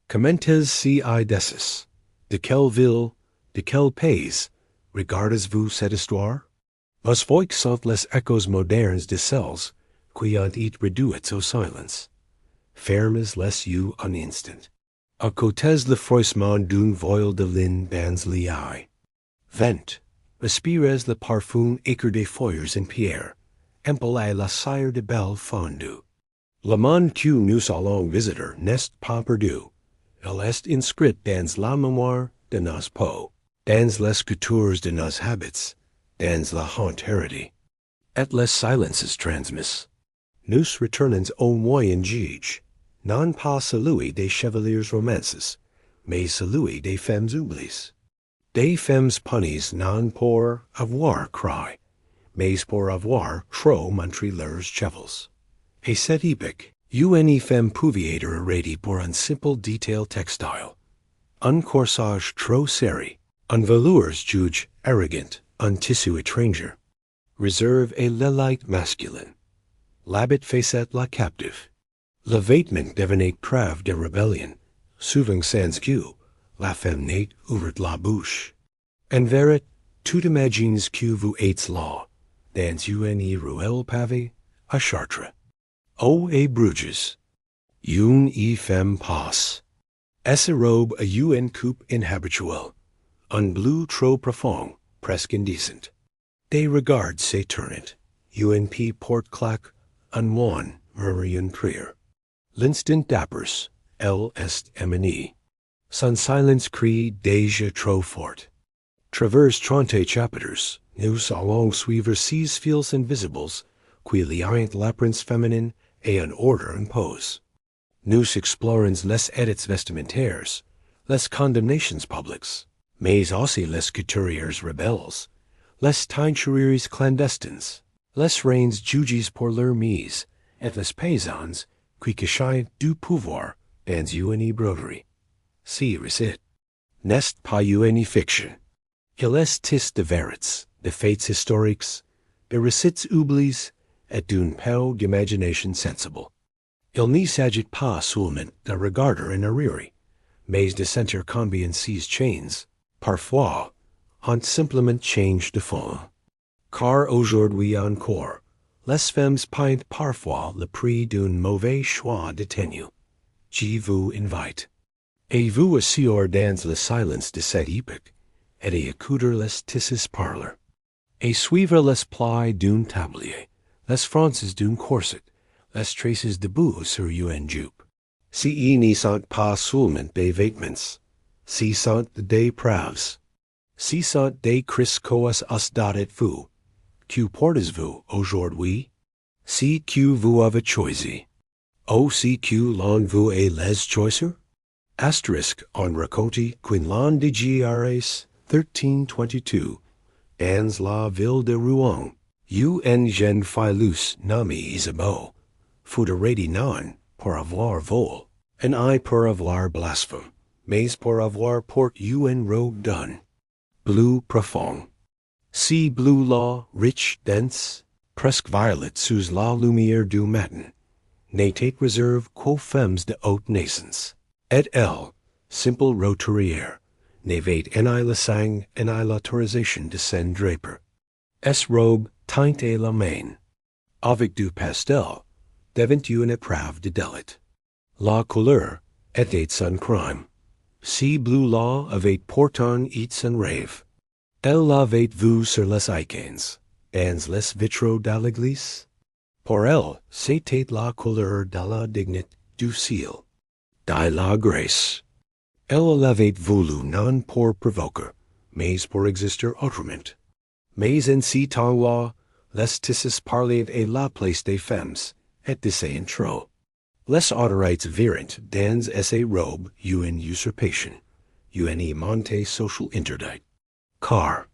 Commentes si decis, de quelle ville, de quel pays, regardez-vous cette histoire? Vos voix sont les échos modernes de celles, qui ont été réduites au silence. Fermes les yeux un instant. À côté le froissement d'une voile de lin bands liai. Vent, respirez le parfum acre des feuilles en pierre, empelez la cire de belle fondue. Le monde que nous allons visiter n'est pas perdu. Il est inscrit dans la mémoire de nos peaux, dans les cultures de nos habits, dans la haute hérédité. Et les silences transmis. Nous retournons au Moyen Âge, non pas celui des chevaliers romances, mais celui des femmes oubliées. Des femmes punies non pour avoir cry, mais pour avoir trop montré leurs chevaux. Et cette époque, une femme pouvait être arrêtée pour un simple détail textile. Un corsage trop serré, un velours jugé arrogant, un tissu étranger. Réserve et l'élite masculine. L'habit faisait la captive. Le vêtement devenait preuve de rébellion, souvent sans que la femme n'ait ouvert la bouche. En vérité, tout imagines que vous êtes là, dans une ruelle pavée, à Chartres. O et Bruges. Une femme passe. Essa robe a une coupe inhabituelle. Un bleu trop profond, presque indecent. Des regards s'éternent. UNP porte-claque, un wan, murmurant prière. L'instant d'appers, elle est éminée. Son silence crie déjà trop fort. Traverse 30 chapiters, nous allons suivre 6 fils invisibles, qui lient l'apparence féminine et un ordre impose. Nous explorons les edits vestimentaires, les condamnations publiques, mais aussi les couturiers rebelles, les teinturiers clandestines, les reines jugées pour leur mise, et les paysans qui cachent du pouvoir dans une broderie. Si recite. N'est pas une fiction. Il est de vérités, de faits historiques, de récits oubliés, et d'un peu d'imagination sensible. Il n'y s'agit pas seulement de regarder en arrière, mais de sentir combien ces chains, parfois, ont simplement changé de forme. Car aujourd'hui encore, les femmes paient parfois le prix d'un mauvais choix de tenue. Je vous invite. Et vous asseoir dans le silence de cette époque, et à écouter les tissus parleurs, et suivre les plis d'un tablier, les frances d'un corset, les traces de boue sur une jupe. Si ne sont pas seulement des vêtements, si sont des preuves, si sont des criscoas osdadet vous, que portez-vous aujourd'hui? Si que vous avez choisi, ou si que l'on vous est les choisir? Asterisk on raconte qu'un l'an de GRS 1322, dans la ville de Rouen, un jeune filus nommé Isabeau, fut arrêté non pour avoir vol, et I pour avoir blasphème, mais pour avoir porté une robe d'un bleu profond. Si bleu là, rich, dense, presque violet sous la lumière du matin, n'était réserve qu'aux femmes de haute naissance. Et elle, simple roturière, n'avait ni le sang ni l'autorisation de s'en draper. Es robe teintée la main, avec du pastel, devint une épreuve de délit. La couleur était son crime. Si bleu-là avait pourtant été son rêve. Elle l'avait vu sur les icônes, dans les vitraux de l'église. Pour elle, c'était la couleur de la dignité du ciel, de la grâce. Elle l'avait voulu non pour provoquer, mais pour exister autrement. Mais en ce temps-là, les tissus parlaient à la place des femmes, et de ses trop. Les autorités virent dans ces robes une usurpation, une montée social interdite. Car,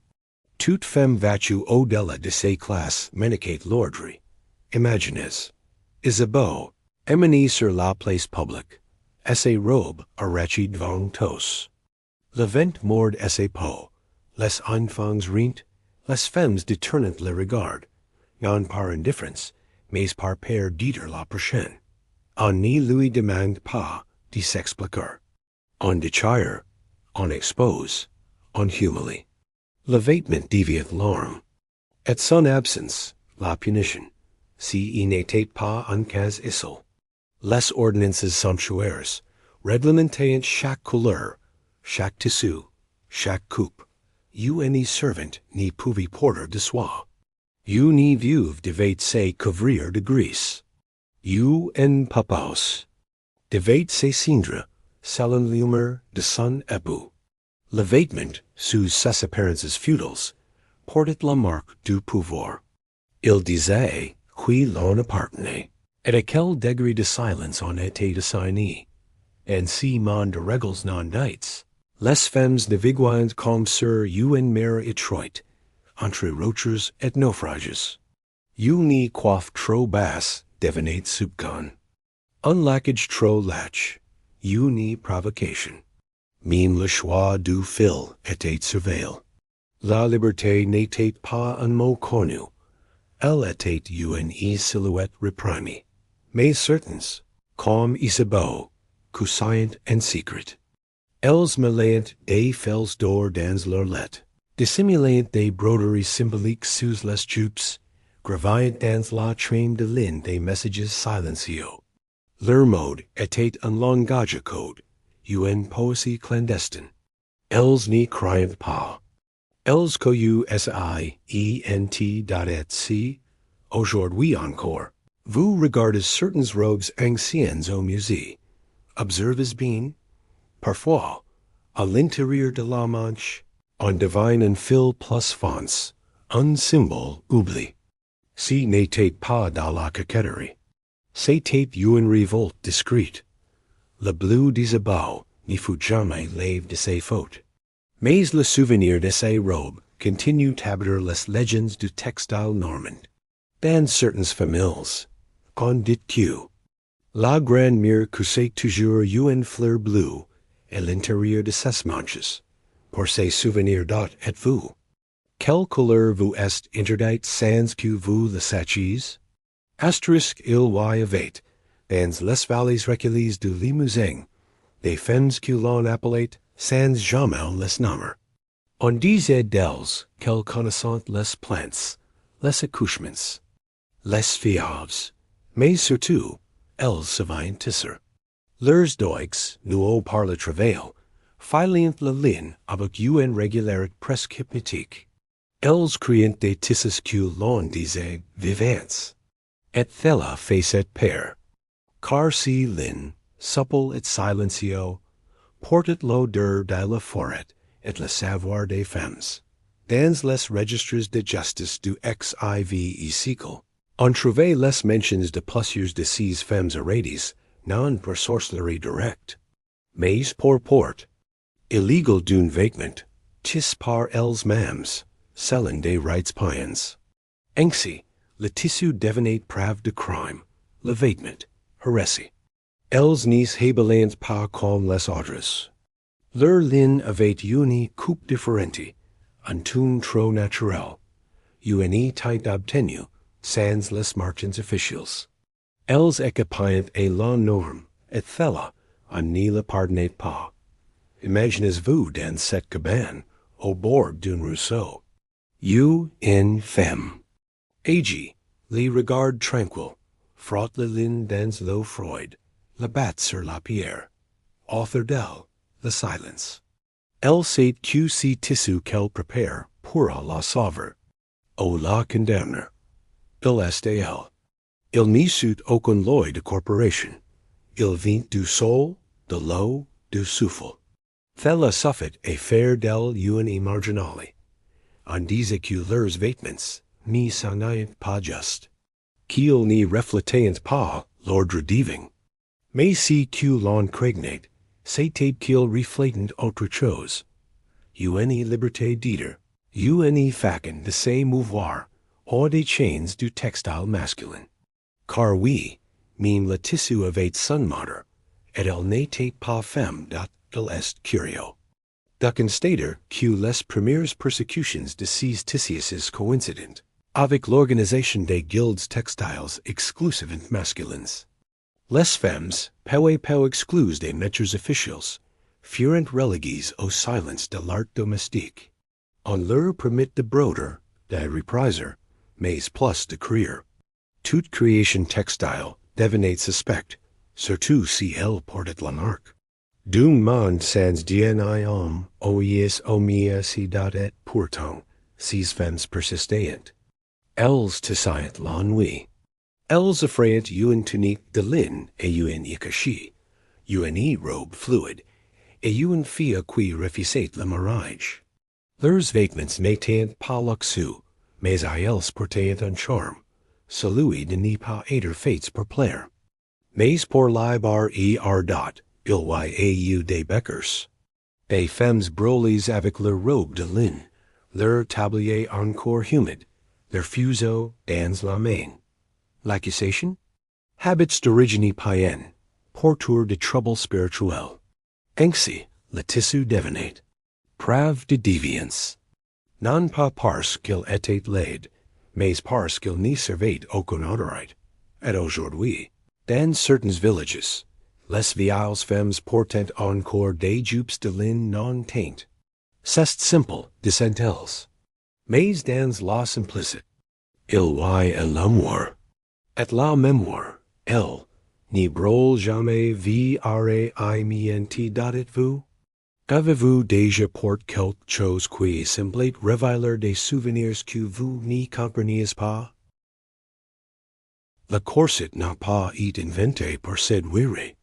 toute femme vêtue au-delà de ces classes ménageait l'ordre. Imaginez, Isabeau, éminée sur la place publique, et ses robes arrachées devant tous. Le vent mord et ses peaux, les enfants rient, les femmes détournent le regard, non par indifference, mais par peur d'être la prochaine. On ne lui demande pas de s'expliquer. on déchire, on expose, on humili. L'évitement deviat l'orme. Et son absence, la punition, si n'était pas un cas isolé. Les ordonnances sumptuaires, réglementant chaque couleur, chaque tissu, chaque coupe. Any servant ni pouvait porter de soie. Ni veuve devait se couvrir de gris. En papaus devait se cindre, selon l'humeur de son époux. Le vêtement, sous ses apparences feudales, portait la marque du pouvoir. Il disait qui l'on appartenait, et à quel degré de silence on était assigné. And si mon de règles non dites, les femmes naviguant comme sur une mer étroite, entre rochers et naufrages. Ni coiffe trop basse devenait subcon. Un lackage trop lâche, ni provocation. Même le choix du fil était surveillé. La liberté n'était pas un mot connu. Elle était une silhouette réprimée. Mais certains, comme Isabeau, coussant en secret. Elles mêlaient des fils d'or dans leur lettre, dissimulant des broderies symboliques sous les jupes, gravant dans la trame de lin des messages silencieux. Leur mode était un langage code, une poésie clandestine. Elles n'y criaient pas. Elles si, aujourd'hui encore, vous regardez certaines robes anciennes au musée. Observez bien, parfois, à l'intérieur de la manche, on devine un fil plus fonce, un symbole oubli. Si n'était pas dans la coquetterie. C'était une révolte discrète. Le bleu d'Isabeau n'y fut jamais lave de ses fautes. Mais le souvenir de ces robes continue habiter les légendes du textile normand. Dans certaines familles, qu'on dit que la grand-mère coussait toujours une fleur bleue à l'intérieur de ses manches, pour ses souvenirs dot et vous. Quelle couleur vous est interdite sans que vous le sachiez? Asterisk il y avait, dans les vallées reculées du Limousin, des femmes que l'on appelait sans jamais les nommer. On disait d'elles qu'elles connaissaient les plantes, les accouchements, les fèves, mais surtout, elles savaient tisser. Leurs doigues, noués par le travail, filent le lin avec une régularité presque hypnotique. Elles créent des tissus que l'on disait vivants. Et cela fait cette paire. Car si lin, supple et silencieux, portait l'odeur de la forêt et le savoir des femmes. Dans les registres de justice du XIV siècle, on trouvait les mentions de plusieurs de ces femmes arrêtées, non pour sorcellerie directe, mais pour port, illegal d'un vêtement, tis par elles-mêmes, selon des rites païens. Ainsi, le tissu devenait preuve de crime, le vêtement, hérésie. Elles n'y s'habillent pas comme les autres. Leur lin avait une coupe différente, un ton trop naturel, une taille obtenue sans les marchings officiels. Elles équipaient à la norme, et cela, on n'y le pardonnait pas. Imaginez-vous dans cette cabane, au bord d'un ruisseau. Une femme. Agi, les regards tranquilles, frotte le lin dans l'eau froide, la batte sur la pierre. Author d'elle, le silence. Elle sait que ces tissus qu'elle prépare pourra la sauver. O la condamner. Il est elle. Il n'y suit aucun loi de corporation. Il vient du sol, de l'eau, du souffle. Cela suffit à faire d'elle une marginale. On disait que leurs vêtements n'y sont pas justes. Qu'ils n'y reflétaient pas l'ordre divin. Mais si que l'on craignait, c'était qu'ils reflétaient autre chose. Une liberté d'être, une façon de se mouvoir, hors des chaînes du textile masculin. Car oui, même le tissu avait son mother, et elle n'était pas femme dont il est curieux. De constater que les premières persécutions de ces tissus coïncident avec l'organisation des guildes textiles exclusivement masculines. Les femmes pouvaient pas exclus des métiers officiels, furent religies au silence de l'art domestique. On leur permit de broder, de repriser, mais plus de crier. Toute création textile devenait suspect, surtout si elle portait la marque d'un monde sans dni homme, ois omias et pourtant, ces femmes persistent. Elles tessayent l'ennui. Elles effrayent une tunique de lin et une ikashi, une robe fluide, et une fille qui refusait le mariage. Leurs vêtements n'étaient pas luxueux, mais à elles portaient un charme, celui de n'y pas être faits pour plaire. Mais pour libar et ardot, il y a des beckers. Des femmes brûlées avec leur robe de lin, leur tablier encore humide, leur fuseau dans la main. L'accusation? Habits d'origine païenne, porteur de troubles spirituels. Ainsi, le tissu devenait. Preuve de déviance. Non pas parce qu'il était laid, mais parce qu'il n'y servait aucun autorité. Et aujourd'hui, dans certains villages, les vieilles femmes portent encore des jupes de lin non teintes. C'est simple, disent-elles. Mais dans la simplicité, il y a l'amour. Et la mémoire, elle, n'y brûle jamais vie arrêt imienti d'êtes-vous? Avez-vous déjà porté quelque chose qui semblait révéler des souvenirs que vous n'y compreniez pas? Le corset n'a pas été inventé pour séduire.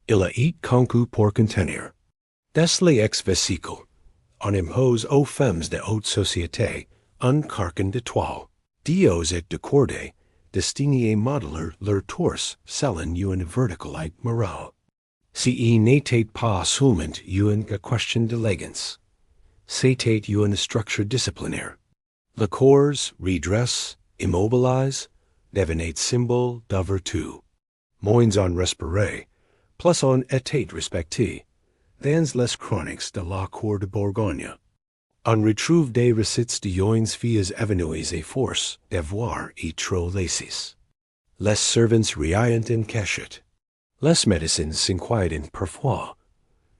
Il a été conçu pour contenir. Dès les ex-vesicle, on impose aux femmes de haute société un carcan de toile, dios et de corde, destiné à modeler leur torse selon une verticalité morale. Si n'était pas seulement une question d'élégance, c'était une structure disciplinaire. Le corps, redresse, immobilise, devenait symbole de vertu. Moins on respirait, plus on était respecté. Dans les chroniques de la cour de Bourgogne, on retrouve des récits de jeunes filles évanouies et force d'avoir et trop laissées. Les servants riaient en cachette. Les médecins s'inquiètent parfois,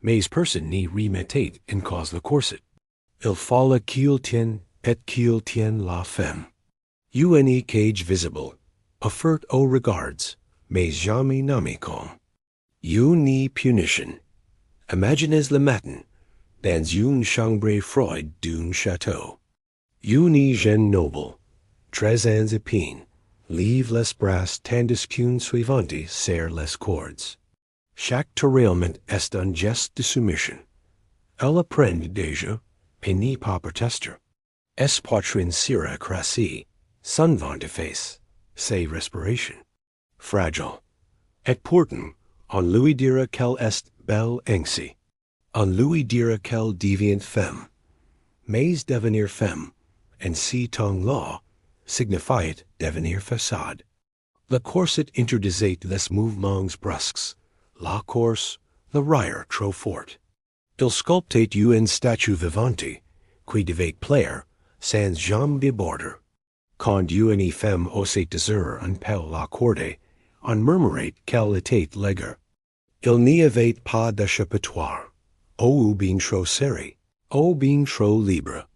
mais personne n'y remettait en cause le corset. Il fallait qu'il tienne et qu'il tienne la femme. Une cage visible, offerte aux regards, mais jamais nommée comme. Une punition. Imaginez le matin, dans une chambre froide d'un château. Une jeune noble, 13 ans à peine, lève les bras tandis qu'une suivante serre les cordes. Chaque tiraillement est un geste de soumission. Elle apprend déjà, et n'y pas protester. Es poitrine sera crassie, son vent de face, ses respirations. Fragile. Et pourtant, on lui dira qu'elle est belle ainsi. On lui dira qu'elle devient femme. Mais devenir femme, en ces temps-là, signifiait devenir façade. Le corset interdisait les mouvements brusques, la course, le rire trop fort. Il sculptait une statue vivante, qui devait plaire, sans jamais déborder. Quand une femme osait dire un peu la corde, on murmurait qu'elle était laigre. Il n'y avait pas d'échappatoire. Ou bien trop serré, ou bien trop libre.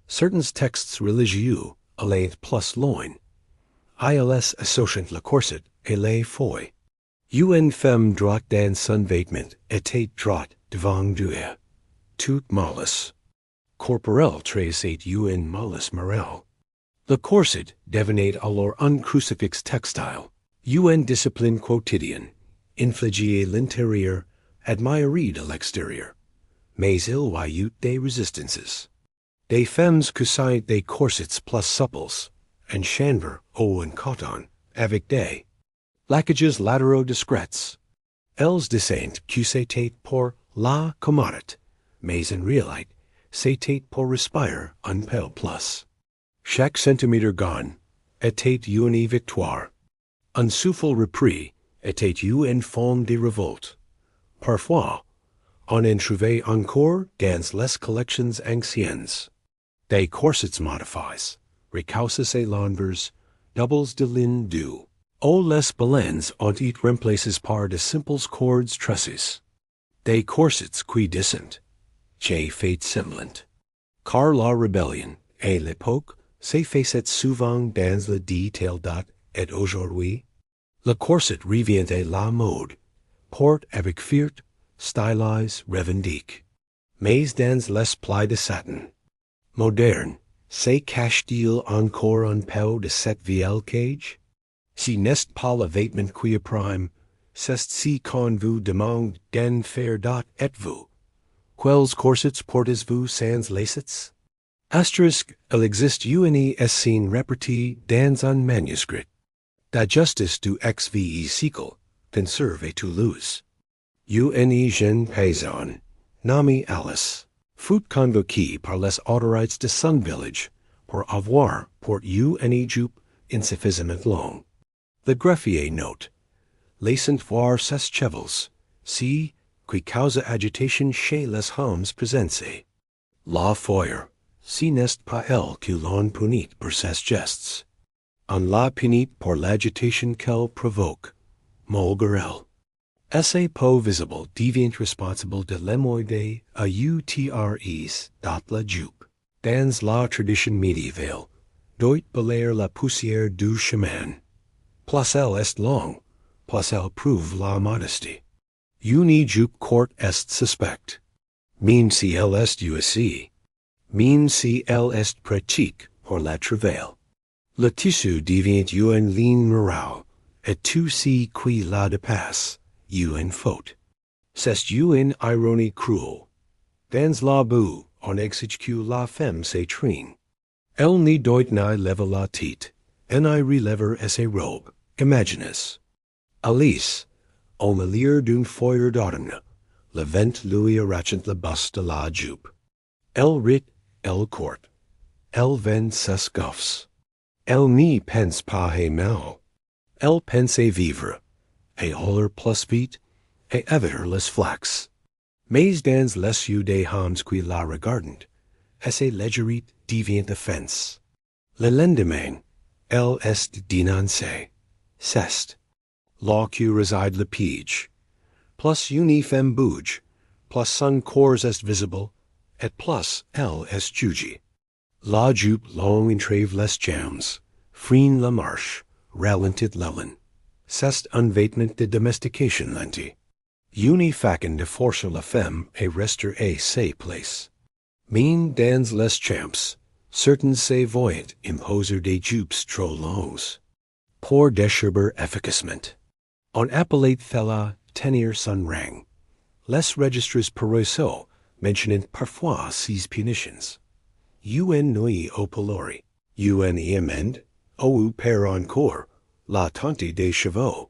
Certains textes religieux allaient plus loin. Ils associant le corset et les fouilles. Une femme droite dans son vêtement était droite devant Dieu. Toute malice. Corporel traçait une malice morale. Le corset devenait alors un crucifix textile. Une discipline quotidienne, infligier l'intérieur, admirer de l'extérieur. Mais il y eut des résistances. Des femmes cousaient des corsets plus souples, en chanvre ou en coton, avec des lackages latéraux discrets. Elles disaient que c'était pour la commodité, mais en réalité, c'était pour respirer un peu plus. Chaque centimètre gone était une victoire. Un souffle repris était une forme de révolte. Parfois, on en trouvait encore dans les collections anciennes. Des corsets modifiés, recausses et l'envers, doubles de lin doux. Ou les baleines ont été remplacées par de simples cordes tressées. They corsets qui dissent, J fate semblant. Car la rebellion, et l'époque, se facet souvent dans le detail dot et aujourd'hui. Le corset revient à la mode, porte avec fierté, stylise, revendique. Mais dans les plis de satin. Moderne, se cache-t-il encore un peu de cette vieille cage? Si n'est pas le vêtement qui prime, c'est si qu'on vous demande d'en faire dot êtes-vous? Quels corsets portez-vous sans lacets? Asterisk, il existe une scène répartie dans un manuscrit. Da justice du XVe siècle, conserve à Toulouse. Une jeune paysanne, nommée Alice, fut convoquée par les autorités de son village pour avoir pour une jupe insuffisamment longue. Le greffier note, laissant voir ses chevaux, si qui causa agitation chez les hommes présents. La foire, si n'est pas elle qui l'on punit pour ses gestes. On la punit pour l'agitation qu'elle provoque, malgré Essay po visible devient responsable de l'emoide à UTREs dot la jupe. Dans la tradition médiévale, doit balayer la poussière du chemin. Plus elle est longue, plus elle prouve la modestie. Une jupe courte est suspect. Même si elle est USC. Même si elle est pratique pour la travail. Le tissu devient une ligne morale, et tout ce qui la dépasse. Une faute. C'est une ironie cruelle. Dans la boue, on exécute la femme ses trines. Elle n'y doit ni lever la tête, et ni relever ses robes, imaginez. Alice, au milieu d'une foire d'automne, le vent lui arrachant le bas de la jupe. Elle rit, elle court. Elle vend ses gaffes. Elle n'y pense pas à mal. Elle pense à vivre. Et holler plus vite, et éviter les flax. Mais dans les yeux des hommes qui la regardent, c'est légèrement devient offense. Le lendemain, elle est dénoncée. C'est là que réside le piège. Plus une femme bouge, plus son corps est visible, et plus elle est jugée. La jupe long entrave les jambes, freine la marche, ralentit l'élan. C'est un vêtement de domestication lenti. Une façon de forcer la femme à rester à sa place. Mais dans les champs, certains se voient imposer des jupes trop longues. Pour décherber efficacement. On appelait cela tenir son rang. Les registres paroissiaux mentionnent parfois ces punitions. Un nuit au pilori, une amende, ou per encore, la tente des chevaux,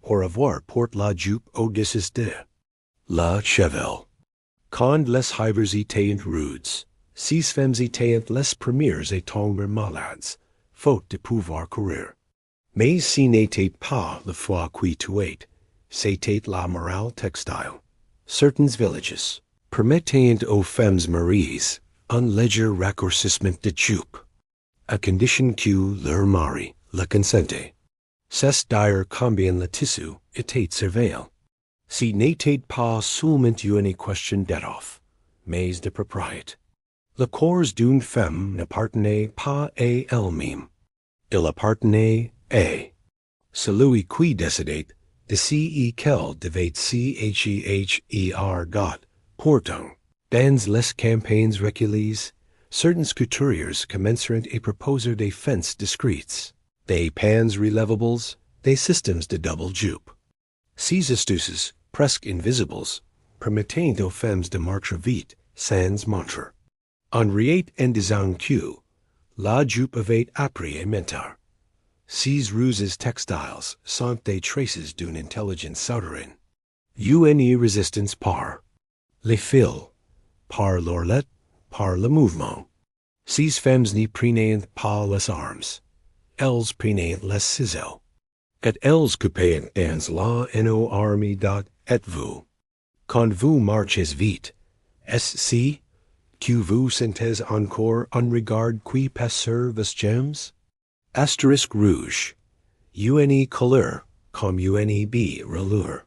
pour avoir porte la jupe au-dessus de la cheval. Quand les hivers étaient rudes, ces femmes étaient les premières à tomber malades, faute de pouvoir courir. Mais ce n'était pas le foie qui tuait, c'était la morale textile. Certains villages permettaient aux femmes mariées un léger raccourcissement de jupe, à condition que leur mari le consentait. C'est d'ailleurs combien le tissu était surveillé. Ce n'était pas seulement une question d'étoffe, mais de propriété. Le corps d'une femme n'appartenait pas à elle-même. Il appartenait à celui qui décidait de ce qu'elle devait faire dot. Pourtant, dans les campagnes reculées, certains couturiers commencèrent à proposer des fences discrètes, des pans relevables, des systèmes de double jupe. Ces astuces, presque invisibles, permettaient aux femmes de marcher vite sans montre. En riait en disant que la jupe avait appris à mentir. Ces ruses textiles sont des traces d'une intelligence souterraine. Une résistance par les fils, par l'ourlet, par le mouvement. Ces femmes n'y prenaient pas les armes. Elles prenaient les ciseaux. Et elles coupaient dans la armée dot et vous. Quand vous marchez vite, est-ce que vous sentez encore un regard qui passe sur vos jambes? Asterisk rouge. Couleur comme une roulure.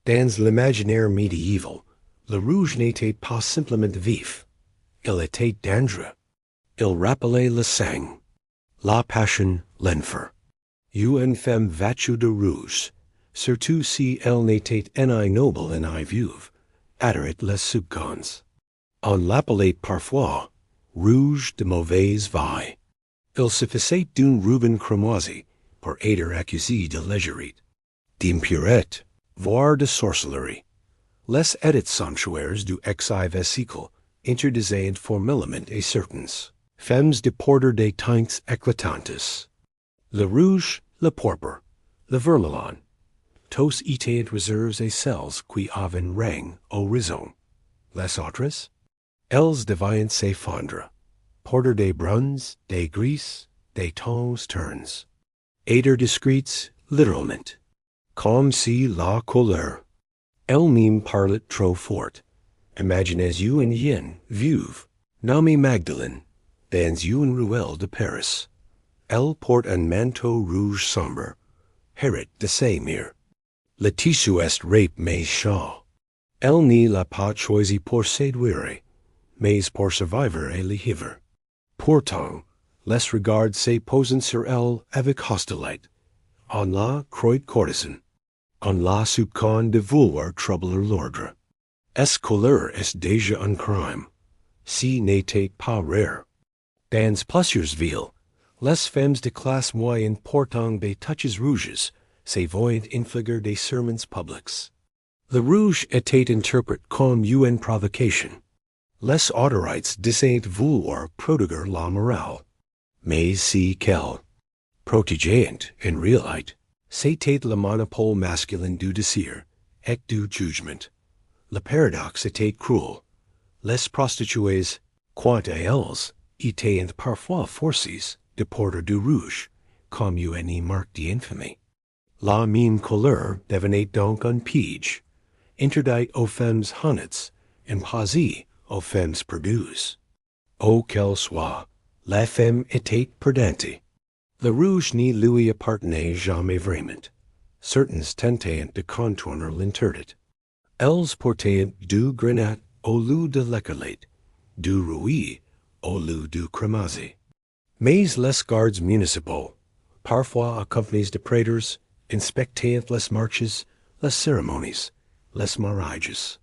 Dans l'imaginaire médiéval, Le rouge n'était pas simplement vif, il était dangereux. Il rappelait le sang, la passion, l'enfer. Une femme vêtue de rouge, surtout si elle n'était ni noble ni veuve, adorait les soupçons. On l'appelait parfois rouge de mauvaise vie. Il suffisait d'une ruban cramoisie pour être accusé de légèreté, d'impurité, voire de sorcellerie. Les edits sanctuaires du XIV interdisaient formellement et certains femmes de porter des teintes éclatantes. Le rouge, le pourpre, le vermillon, tous étaient réservés à celles qui avaient rang au horizon. Les autres, elles devaient se fondre, porter des bruns, des gris, des tons ternes. Être discrètes, littéralement, comme si la couleur elle-même parlait trop fort. Imaginez-vous une yen, veuve, nommée Magdalene, dans une ruelle de Paris. Elle porte un manteau rouge sombre, hérite de ses murs. Le tissu est rape mais chaud. Elle n'y l'a pas choisi pour séduire, mais pour survivre et le vivre. Pourtant, les regards se posent sur elle avec hostilité. On la croit courtisane. On la soupçonne de vouloir troubler l'ordre. Est-ce couleur est déjà un crime? Si n'était pas rare. Dans plusieurs villes, les femmes de classe moyenne portant des touches rouges se voient infliger des sermons publics. Le rouge était interprété comme une provocation. Les autorités disaient vouloir protéger la morale. Mais si qu'elles protégeaient en réalité, c'était le monopole masculin du désir et du jugement. Le paradoxe était cruel. Les prostituées, quant à elles, étaient parfois forcées de porter du rouge, comme une marque d'infamie. La même couleur devenait donc un piège, interdit aux femmes honnêtes, imposé aux femmes perdues. Ô qu'elle soit, la femme était perdante. Le rouge n'y lui appartenait jamais vraiment. Certains tentaient de contourner l'interdit. Elles portaient du grenat au lieu de l'écarlate, du rouille au lieu du cramoisi. Mais les gardes municipaux, parfois accompagnés de prêtres, inspectaient les marches, les cérémonies, les mariages.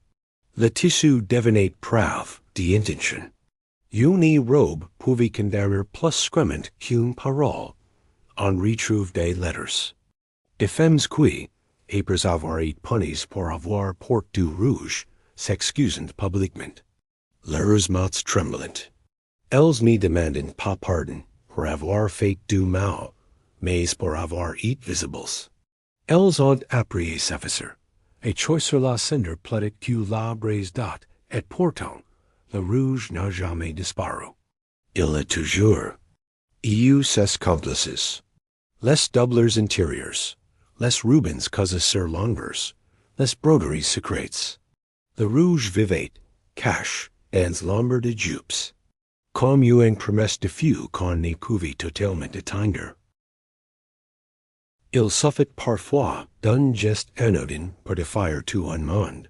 Le tissu devenait preuve d'intention. Une robe pouvait conduire plus scrément qu'une parole. On retrouve des lettres. Des femmes qui, après avoir été punies pour avoir porté du rouge, s'excusent publiquement. Leurs mains tremblantes. Elles ne demandent pas pardon pour avoir fait du mal, mais pour avoir été visibles. Elles ont appris à s'effacer, et choisir la cendre plaidet que la braise date, et pourtant, le rouge n'a jamais disparu. Il est toujours. Eu ses complices. Les doubleurs intérieurs, les rubans causés sur l'envers, les broderies secrètes. Le rouge vivait, cache, dans l'ombre de jupes, comme une promesse de feu qu'on ne pouvait totalement atteindre. Il suffit parfois d'un geste anodin pour défaire tout un monde.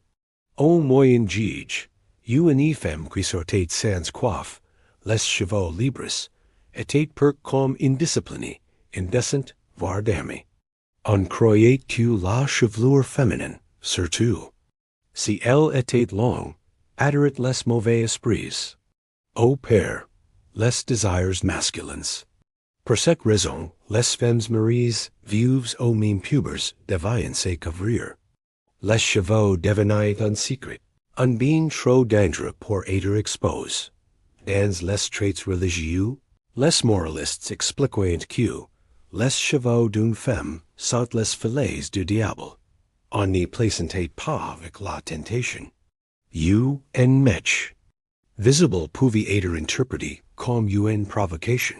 Au Moyen Âge, une femme qui sortait sans coiffe, les cheveux libres, était perçue comme indisciplinée, indécente, voire damnée. On croyait que la chevelure féminine, surtout, si elle était longue, adorait les mauvais esprits. Au père, les désirs masculins. Pour cette raison, les femmes mariées, veuves ou même pubères devaient se couvrir. Les cheveux devenaient un secret, un bien trop dangereux pour être exposé. Dans les traits religieux, les moralistes expliquaient que les cheveux d'une femme sont les filets du diable. On n'y plaisantait pas avec la tentation. You and match. Visible pouvait être interprété comme une provocation.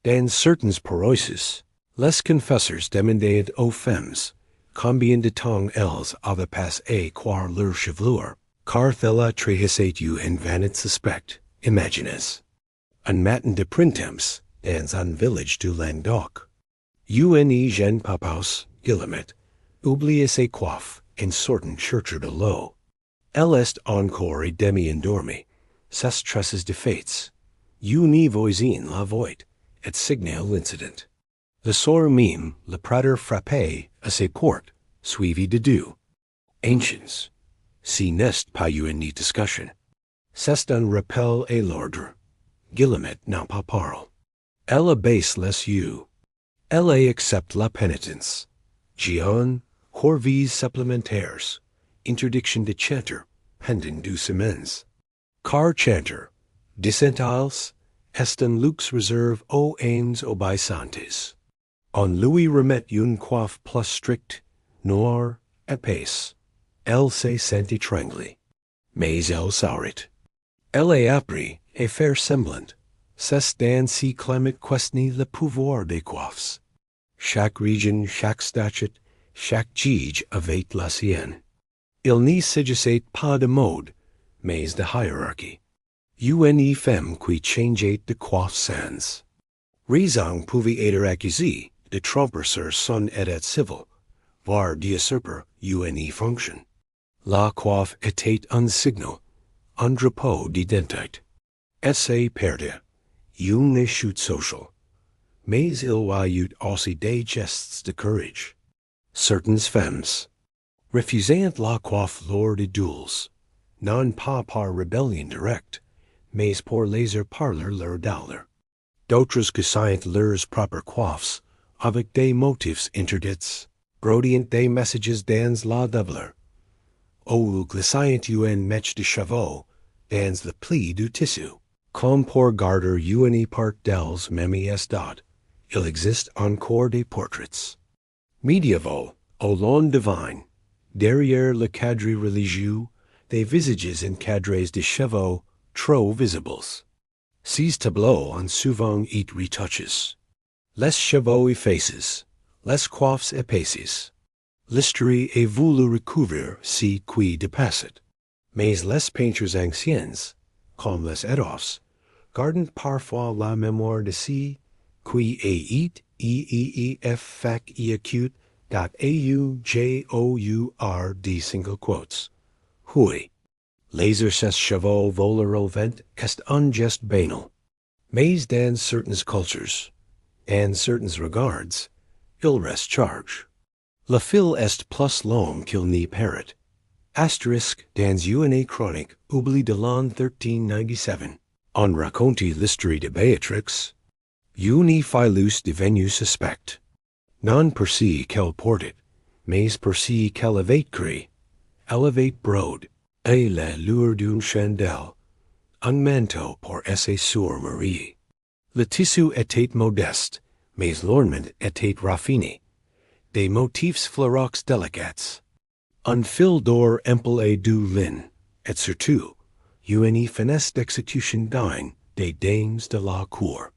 Dans certains paroisses, les confesseurs demandaient aux femmes combien de temps elles avaient passé à coire leur chevelure, car cela trahissait une vanité suspecte. Imaginez. Un matin de printemps, dans un village du Languedoc, une jeune papaus, Guillemette, oubliait ses coiffes en sortant chercher de l'eau. Elle est encore demi endormi, ses tresses de fates. Uni voisin la voit, et signal incident. Le soir même, le prater frappé à ses portes, suivi de deux. Ancients. Si n'est pas une discussion. C'est un rappel à l'ordre. Guillemette n'a pas parle. Elle abaisse les yeux. Elle accepte la pénitence. Gion, horvis supplémentaires. Interdiction de chanter, pendant 2 semaines. Car chanter. Dissentals, est un luxe réserve aux aims obéissantes. On lui remet une coiffe plus stricte, noire, épaisse. Elle se sentit trembler. Mais elle s'arrête. Elle est appris et faire semblant. C'est dans si clément questionner le pouvoir des coiffes. Chaque région, chaque statut, chaque juge avait la sienne. Il n'y s'agissait pas de mode, mais de hiérarchie. Une femme qui changeait de coiffe sans raison pouvait être accusée de tromper sur son état civil, voire d'usurper une fonction. La coiffe était un signal, un drapeau d'identité. Essai perdu, une chute sociale. Mais il y eut aussi des gestes de courage. Certaines femmes, refusant la coiffe lors de duels, non pas par rébellion directe, mais pour laisser parler leur douleur. D'autres que saint leurs propres coiffes, avec des motifs interdits, brodient des messages dans la douleur. Ou glissant une mèche de chevaux dans le pli du tissu. Comme pour garder une part d'elles mêmes estat, il existe encore des portraits. Médiévales, au long divine, derrière le cadre religieux, des visages encadrés de chevaux trop visibles. Ces tableaux ont souvent été retouches. Les chevaux effacés, les coiffes épaisses. L'histoire est voulu recouvrir ce qui dépassait. Mais les peintures anciens, comme les étoffes, gardent parfois la mémoire de ce qui est fac acute .aujour single quotes. Hui, laser ses chevaux voler au vent est un geste banal. Mais dans certaines cultures, and certains regards, il reste charge. Le fil est plus long qu'il n'y paraît. Asterisk dans une chronique oubli de l'an 1397. On raconte l'histoire de Béatrix. Une filus devenue suspecte. Non per si qu'elle portait, mais per si qu'elle avait créé. Elle avait brode, et la lueur d'une chandelle, un manteau pour essayer sur Marie. Le tissu était modeste, mais l'ornement était raffiné. Des motifs fleurox délicats. Un fil d'or ample et du lin, et surtout, une finesse d'exécution digne des dames de la cour.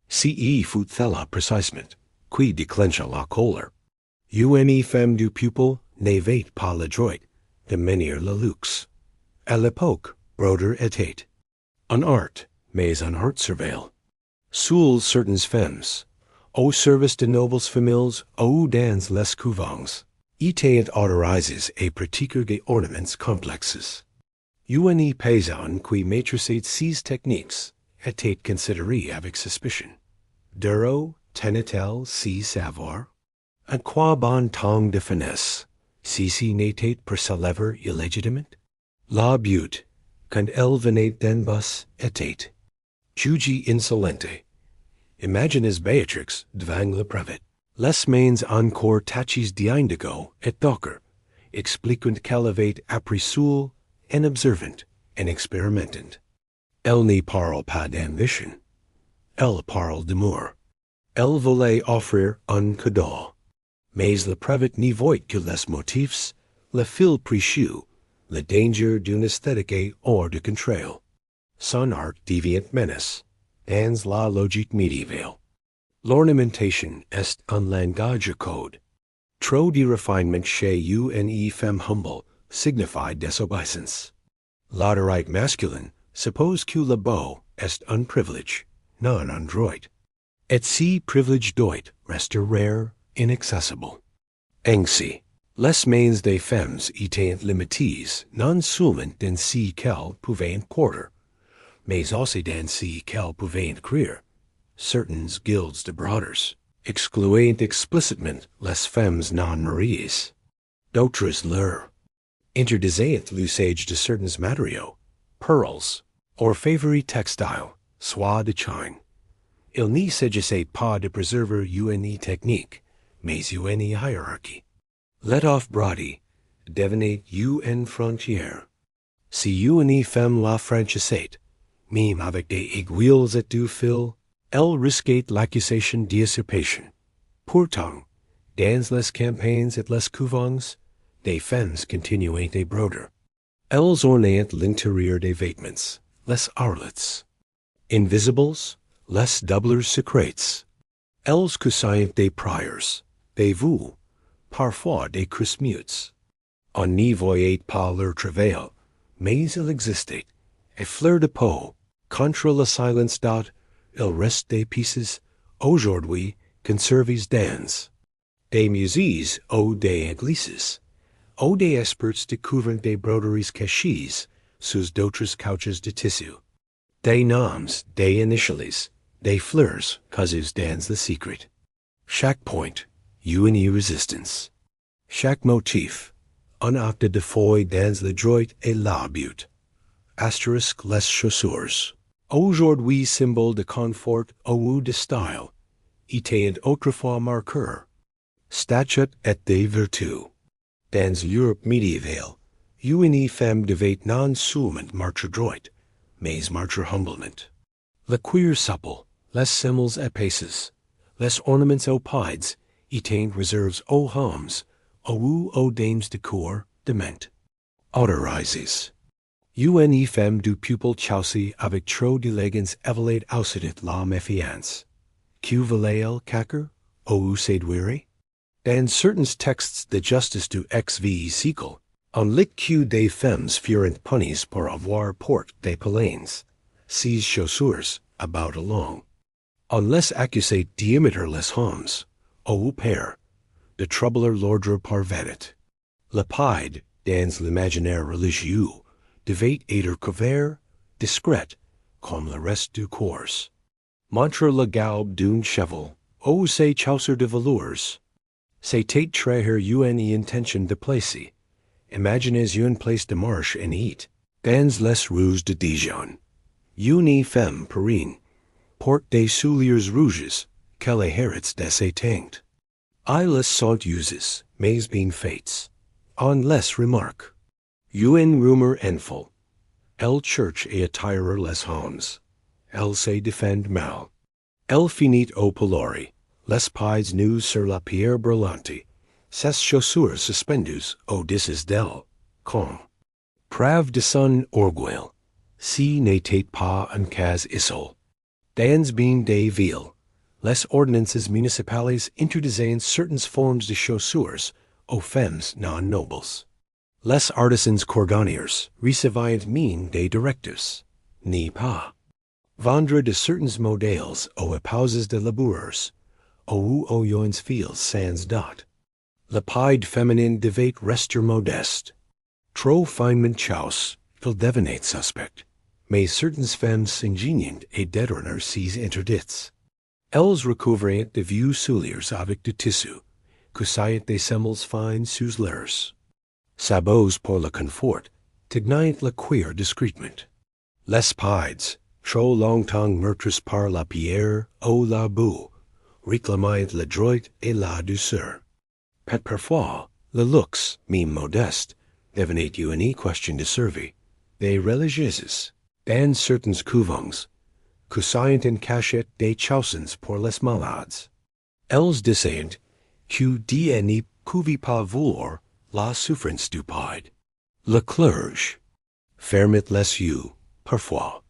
Ce fut là précisément, qui déclencha la colère. Une femme du peuple n'avait pas le droit de menir le luxe. À l'époque, broder était un art, mais un art surveille. Seules certaines femmes, au service de nobles familles ou dans les couvents, étaient autorisées à pratiquer des ornements complexes. Une paysanne qui maîtrisait ces techniques était considérée avec suspicion. D'où tenait-elle si savoir? À quoi bon tant de finesse, si n'était pour sa lèvre illégitime? La but, quand elle venait d'en bas, était jugée insolente. Imaginez Béatrix devant le prévôt. Les mains encore taches d'indigo et d'ocre, expliquant qu'elle avait appris seule, en observant, en expérimentant. Elle n'y parle pas d'ambition. Elle parle d'amour. Elle voulait offrir un cadeau. Mais le prévôt n'y voit que les motifs, le fil précieux, le danger d'une esthétique hors de contrôle. Son art devient menace, dans la logique médiévale. L'ornementation est un langage code. Trop de refinement chez une femme humble signifie désobéissance. L'autorité masculine suppose que le beau est un privilège, non un droit. Et si privilège doit reste rare, inaccessible. Ainsi, Les mains des femmes étant limitées non seulement dans ce qu'elles pouvaient porter, mais aussi dans ce qu'elles pouvaient écrire. Certains guilds de brothers excluaient explicitement les femmes non mariées. D'autres leur interdisaient l'usage de certains matériaux, pearls, or favoris textiles, soie de Chine. Il n'y s'agissait pas de préserver une technique, mais une hiérarchie. L'étoffe brodée devenait une frontière. Si une femme la franchissait, même avec des aiguilles et du fil, elle risquait l'accusation d'usurpation. Pourtant, dans les campagnes et les couvents, des femmes continuaient à broder. Elles ornaient l'intérieur des vêtements, les harlots. Invisibles, les doubleurs secrets. Elles cousaient des prières, des vœux, parfois des crismutes. On n'y voyait pas leur travail, mais il existait, a fleur de peau, contre le silence dot, il reste des pieces, aujourd'hui, conservées dans des musées ou des églises, ou des experts découvrent des broderies cachées sous d'autres couches de tissu. Des noms, des initiales, des fleurs causés dans le secret. Chaque point, une résistance. Chaque motif, un acte de foi dans le droit et la but. Asterisk les chaussures. Aujourd'hui symbole de confort ou de style, étaient autrefois marqueurs. Statut et des vertus. Dans l'Europe médiévale, une femme devait non seulement marcher droit, mais marcher humblement. Le cuir supple, les symboles épaisses, les ornements opaques, étaient réservés aux hommes, ou aux dames de cour, de ment. Autorisés. Une femme du peuple chaussée avec trop d'élégance évalait aussitôt la méfiance. Que valait-elle cacher, ou séduire? Dans certains textes de justice du XV siècle, on lit que des femmes furent punies pour avoir porté des palaines, ces chaussures, about along. On les accusait d'imiter les hommes, ou père, de troubler l'ordre par vanité. Le pied, dans l'imaginaire religieux, devait être couvert, discret, comme le reste du corps. Montre le galbe d'un cheval, ou ses chaussures de velours. C'était trahir une intention de placer. Imaginez une place de marche en heat, dans les rues de Dijon. Une femme perrine porte des souliers rouges, qu'elle hérite de ses tanks. Ils sont usés, mais bien faits. On les remarque. Une rumeur enfle. Elle cherche à attirer les hommes. Elle se défend mal. Elle finit au pilori, les pieds nus sur la pierre brûlante, ses chaussures suspendues au-dessus d'elle, comme preuve de son orgueil. Si n'était pas un cas isolé. Dans bien des villes, les ordonnances municipales interdisaient certaines formes de chaussures aux femmes non nobles. Les artisans cordonniers recevaient mine des directives, ni pas vendre de certains modèles aux épouses de laboureurs, ou aux jeunes filles sans dot. Le pied féminin devait rester modeste. Trop finement chausse, il devenait suspect, mais certaines femmes s'ingéniaient à détourner ces interdits. Elles recouvraient de vieux souliers avec du tissu, cousaient des semelles fines sous leurs sabots pour le confort, tenaient le cuir discrètement. Les pieds, trop longtemps meurtres par la pierre ou la boue, réclamaient le droit et la douceur. Parfois, le luxe, même modeste, devenait une question de survie. Des religieuses, dans certains couvents, cousaient en cachette des chaussons pour les malades. Elles disaient que Dieu ne pouvait pas vouloir la souffrance du pied. Le clergé fermait les yeux, parfois,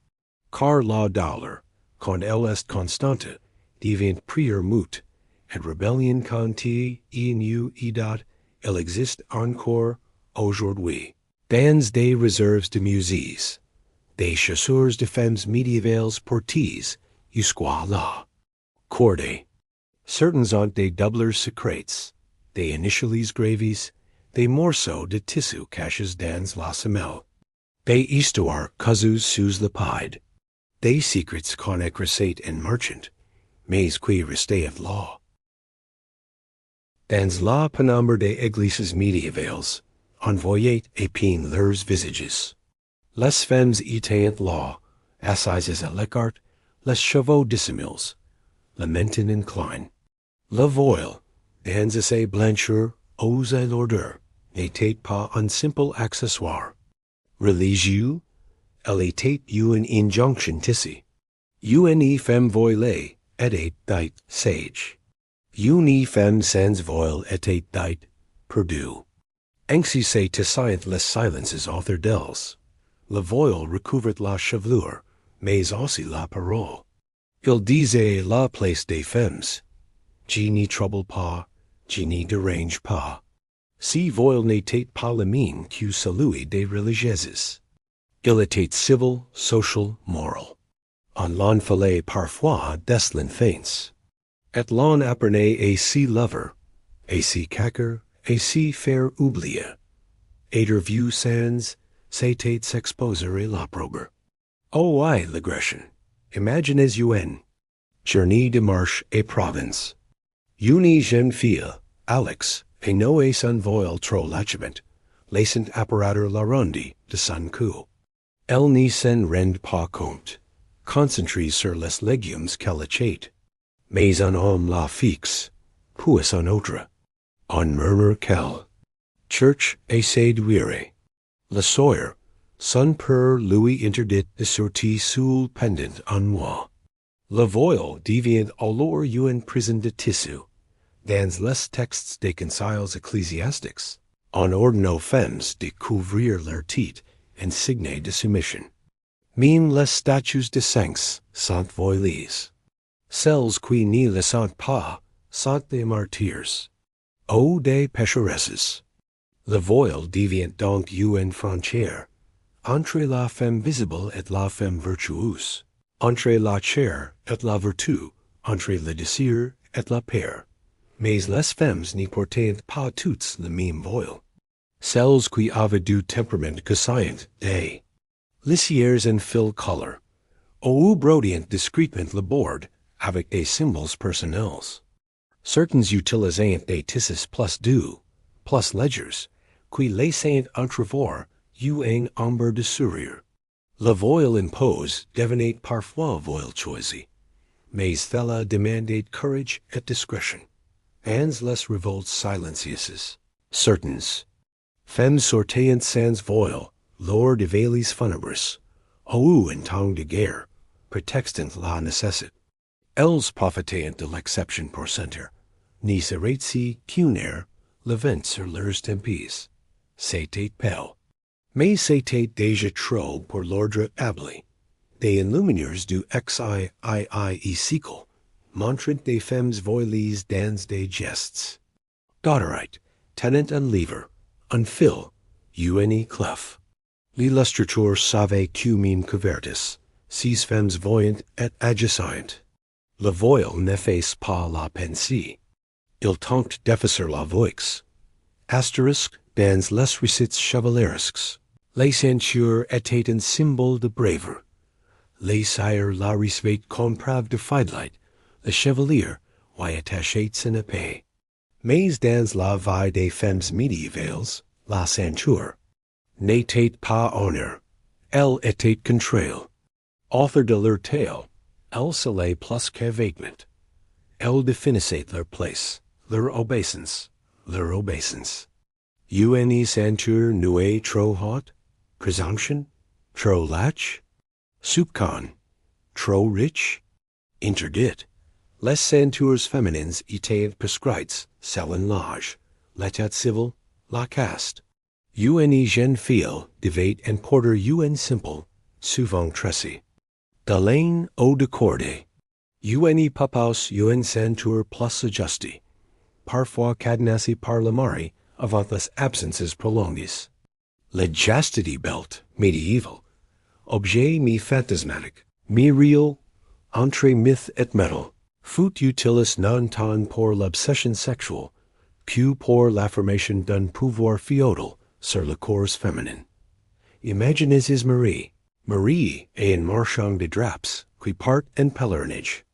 car la douleur, quand elle est constante, devient prière mute, et rébellion quand il elle existe encore aujourd'hui. Dans des réserves de musées, des chaussures de femmes médiévales portées jusqu'à là. Cordées. Certains ont des doubleurs secrets, des initiales gravées, de morceaux de tissu caches dans la semelle. Des histoires cousues sous le pied. Des secrets qu'on écrasait en merchant, mais qui restaient là. Dans la pénombre des églises médiévales, on voyait à peine leurs visages. Les femmes étaient là, assises à l'écart, les chevaux dissimules, lamentant incline. Le voile, dans ses blancheurs, aux et lourdeurs, n'était pas un simple accessoire. Religieux, elle était une injonction ici. Une femme voilée était dit sage. Une femme sans voile était dit perdue. Ainsi c'est tissait les silences author d'elles. Le voile recouvrait la chevelure, mais aussi la parole. Il disait la place des femmes. Je n'y trouble pas, je n'y dérange pas. Si voile n'était pas le mien que celui des religieuses. Il était civil, social, moral. On l'en fallait parfois des l'enfance. Et l'on apprenait à si lover, à si caquer, à si faire oublier. Être vu sans, c'était s'exposer à l'opprobre. Oh aïe, l'agression. Imaginez une journée de marche et province. Une jeune fille, Alex, et noé son voile trop lachement, laissant apparaître la ronde de son cou. Elle n'y s'en rend pas compte, concentrée sur les légumes qu'elle achète. Mais un homme la fixe, puis un autre. On murmure qu'elle cherche à séduire. Le soir, son père lui interdit de sortir sous pendant un mois. Le voile devient alors une prison de tissu. Dans les textes des conseils ecclésiastiques, on ordonne aux femmes de couvrir leurs têtes en signe de soumission. Même les statues de saints sont voilées. Celles qui ne le sont pas sont des martyrs. O des pécheresses. Le voile devient donc une frontière entre la femme visible et la femme virtueuse, entre la chair et la vertu, entre le désir et la peur. Mais les femmes n'y portaient pas toutes le même voile. Celles qui avaient du tempérament caussaient des lissières en fil color, ou brodient discrètement le bord avec des symboles personnels. Certains utilisaient des tissus plus doux, plus légers, qui laissaient entrevoir une ombre de sourire. Le voile impose devenait parfois voile choisi, mais cela demandait courage et discrétion, and les révoltes silencieuses. Certaines femmes sortaient sans voile lors de veillées funèbres, ou en temps de guerre, prétextant la nécessité. Elles profitaient de l'exception pour sentir, ni serait-ce qu'une air, le vent sur leurs tempes. C'était pelle. Mais c'était déjà trop pour l'ordre établi. Des enluminures du XIII siècle montrent des femmes voilées dans des gestes. Dotterite, tenant un livre, un fil, une clef. L'illustrateur savait que même couvertes, ces femmes voyantes et agissantes. Le voile n'efface pas la pensée. Il tente d'effacer la voix. Astérisque dans les récits chevaleresques. Les ceintures étaient un symbole de braverie. Les sires la recevaient comme preuve de fidélité. Le chevalier y attachait son épée. Mais dans la vie des femmes médiévales, la ceinture n'était pas honneur. Elle était contrôle. Author de leur tale, elle s'allait plus que vêtement. Elle définissait leur place, leur obeisance, leur obeisance. Une ceinture nouée trop haute, présomption, trop lâche, soupçon, trop riche, interdit. Les ceintures féminines étaient prescrites selon l'âge, l'état civil, la caste. Une jeune fille devait en porter une simple, souvent tressée. De laine ou de corde. Une propose une ceinture plus adjustée, parfois cadenassée par le mari avant les absences prolongées. Le chastity belt médiéval, objet mi-fantasmatique, mi-réel, entre myth et metal, fut utilis non tant pour l'obsession sexuelle Q pour l'affirmation d'un pouvoir féodal sur le corps féminin. Imaginez Marie. Marie est un marchand de draps qui part en pèlerinage.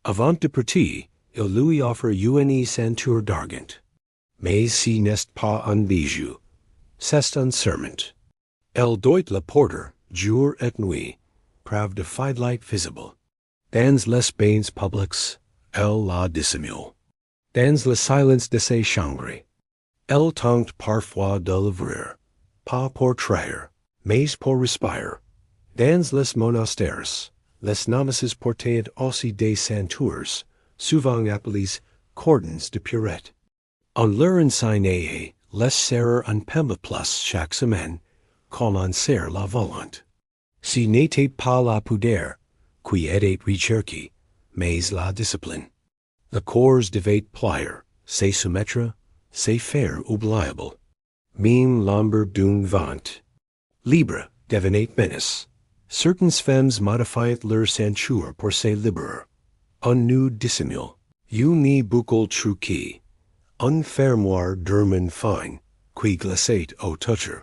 Avant de partir, il lui offre une ceinture d'argent. Mais si n'est pas un bijou, c'est un serment. Elle doit le porter jour et nuit, preuve de fidélité visible. Dans les bains publics, elle la dissimule. Dans le silence de ses chambres, elle tente parfois de l'ouvrir, pas pour trahir, mais pour respirer. Dans les monastères, les novices portaient aussi des ceintures, souvent appelées cordons de purette. On leur enseignait les serrer un peu plus chaque semaine, qu'on en serre la volonté. Ce n'était pas la pudeur qui était recherchée, mais la discipline. Le corps devait plier, se soumettre, se faire oubliable. Même l'ombre d'une vente. Libre devenait menace. Certaines femmes modifiaient leur ceinture pour se libérer. Un nœud dissimule, une boucle truquée, un fermoir d'ermine fine, qui glissait au toucher.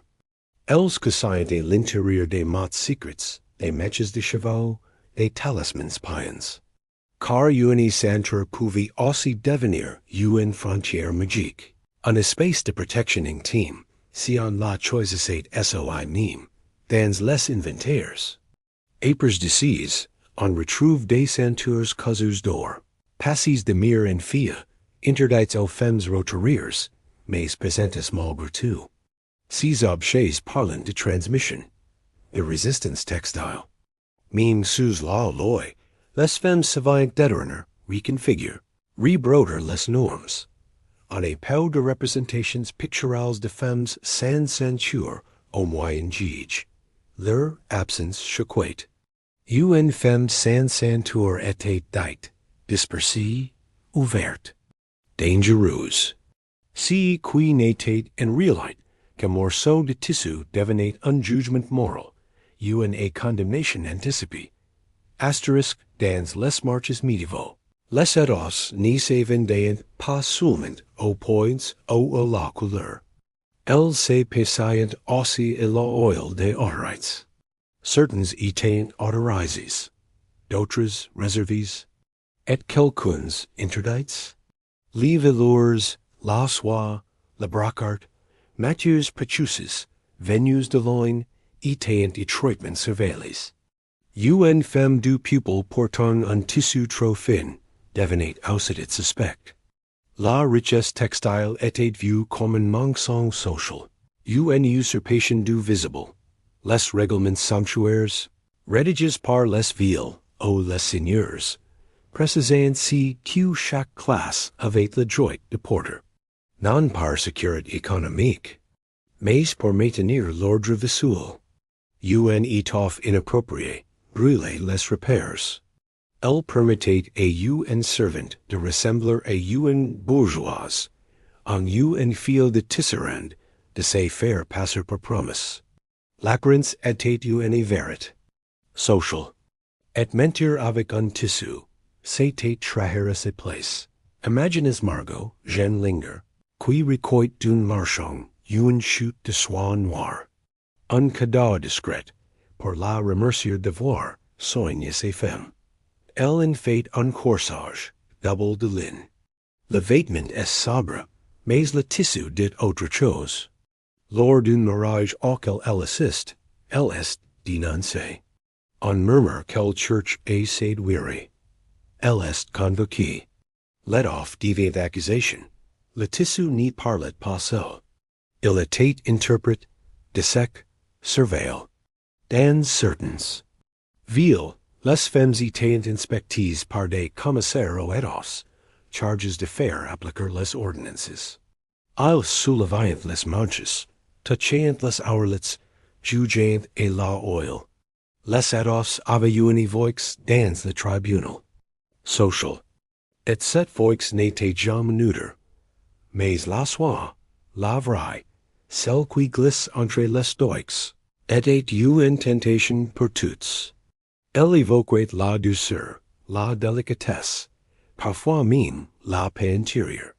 Elles cousaient de l'intérieur des mots secrets, des mèches de chevaux, des talismans piens. Car une ceinture pouvait aussi devenir une frontière magique, un espace de protection intime, si on la choisissait soi-même, dans les inventaires. Après de on retrouve des ceintures cousues d'or, passes de mire en fille, interdites aux femmes roturières, mais présentes malgré tout. Ces objets parlent de transmission, de résistance textile. Même sous la loi, les femmes savaient détourner, reconfigure, rebroder les normes. On a peu de représentations picturales de femmes sans ceinture au Moyen Âge. Leur absence choquait. Une femme sans ceinture était dite, dispersée, ouverte, dangereuse. Si qui n'était en réalité qu'un morceau de tissu devenait un jugement moral, une condamnation anticipée. Asterisk dans les marches médiévaux. Les éros n'y se vendaient pas seulement aux points ou à la couleur. Elles se payaient aussi à l'huile des oreilles. Certaines étaient autorisées, d'autres réservées, et quelques interdites. Les velours, la soie, la brocart, matières précieuses, venues de loin, étaient étroitement surveillées. Une femme du peuple portant un tissu trop fin devenait aussitôt suspect. La richesse textile était vue comme un mensonge social, une usurpation du visible. Les règlements sumptuaires, rédigés par les villes ou les seigneurs, précisaient ainsi que chaque classe avait le droit de porter, non par sécurité économique, mais pour maintenir l'ordre visuel. Une étoffe inappropriée brûlait les repères. Elle permettait à une servante de ressembler à une bourgeoise, en une fille de tisserand de se faire passer pour promesse. L'apparence était une vérité. Social. Et mentir avec un tissu, c'était trahir à sa place. Imaginez Margot, Jean Linger, qui recueille d'un marchand une chute de soie noire. Un cadeau discret, pour la remercier d'avoir soigné ses femmes. Elle en fait un corsage, double de lin. Le vêtement est sobre, mais le tissu dit autre chose. Lors d'un mariage auquel elle assiste, elle est dénoncée. On murmure quelle church est séduire. Elle est convoquée. Let off devient accusation. Le tissu n'y parlait pas seul. Il était interprète, dissèque, surveille. Dans certaines villes, les femmes étaient inspectées par des commissaires aux éros, chargés de faire appliquer les ordonnances. Ils soulevaient les manches, touchaient les ourlets, jugeaient et la huile. Les éros avaient une voix dans le tribunal. Social. Et cette voix n'était jamais neutre. Mais la soie, la vraie, celle qui glisse entre les doigts, était une tentation pour tous. Elle évoquait la douceur, la délicatesse, parfois même la paix intérieure.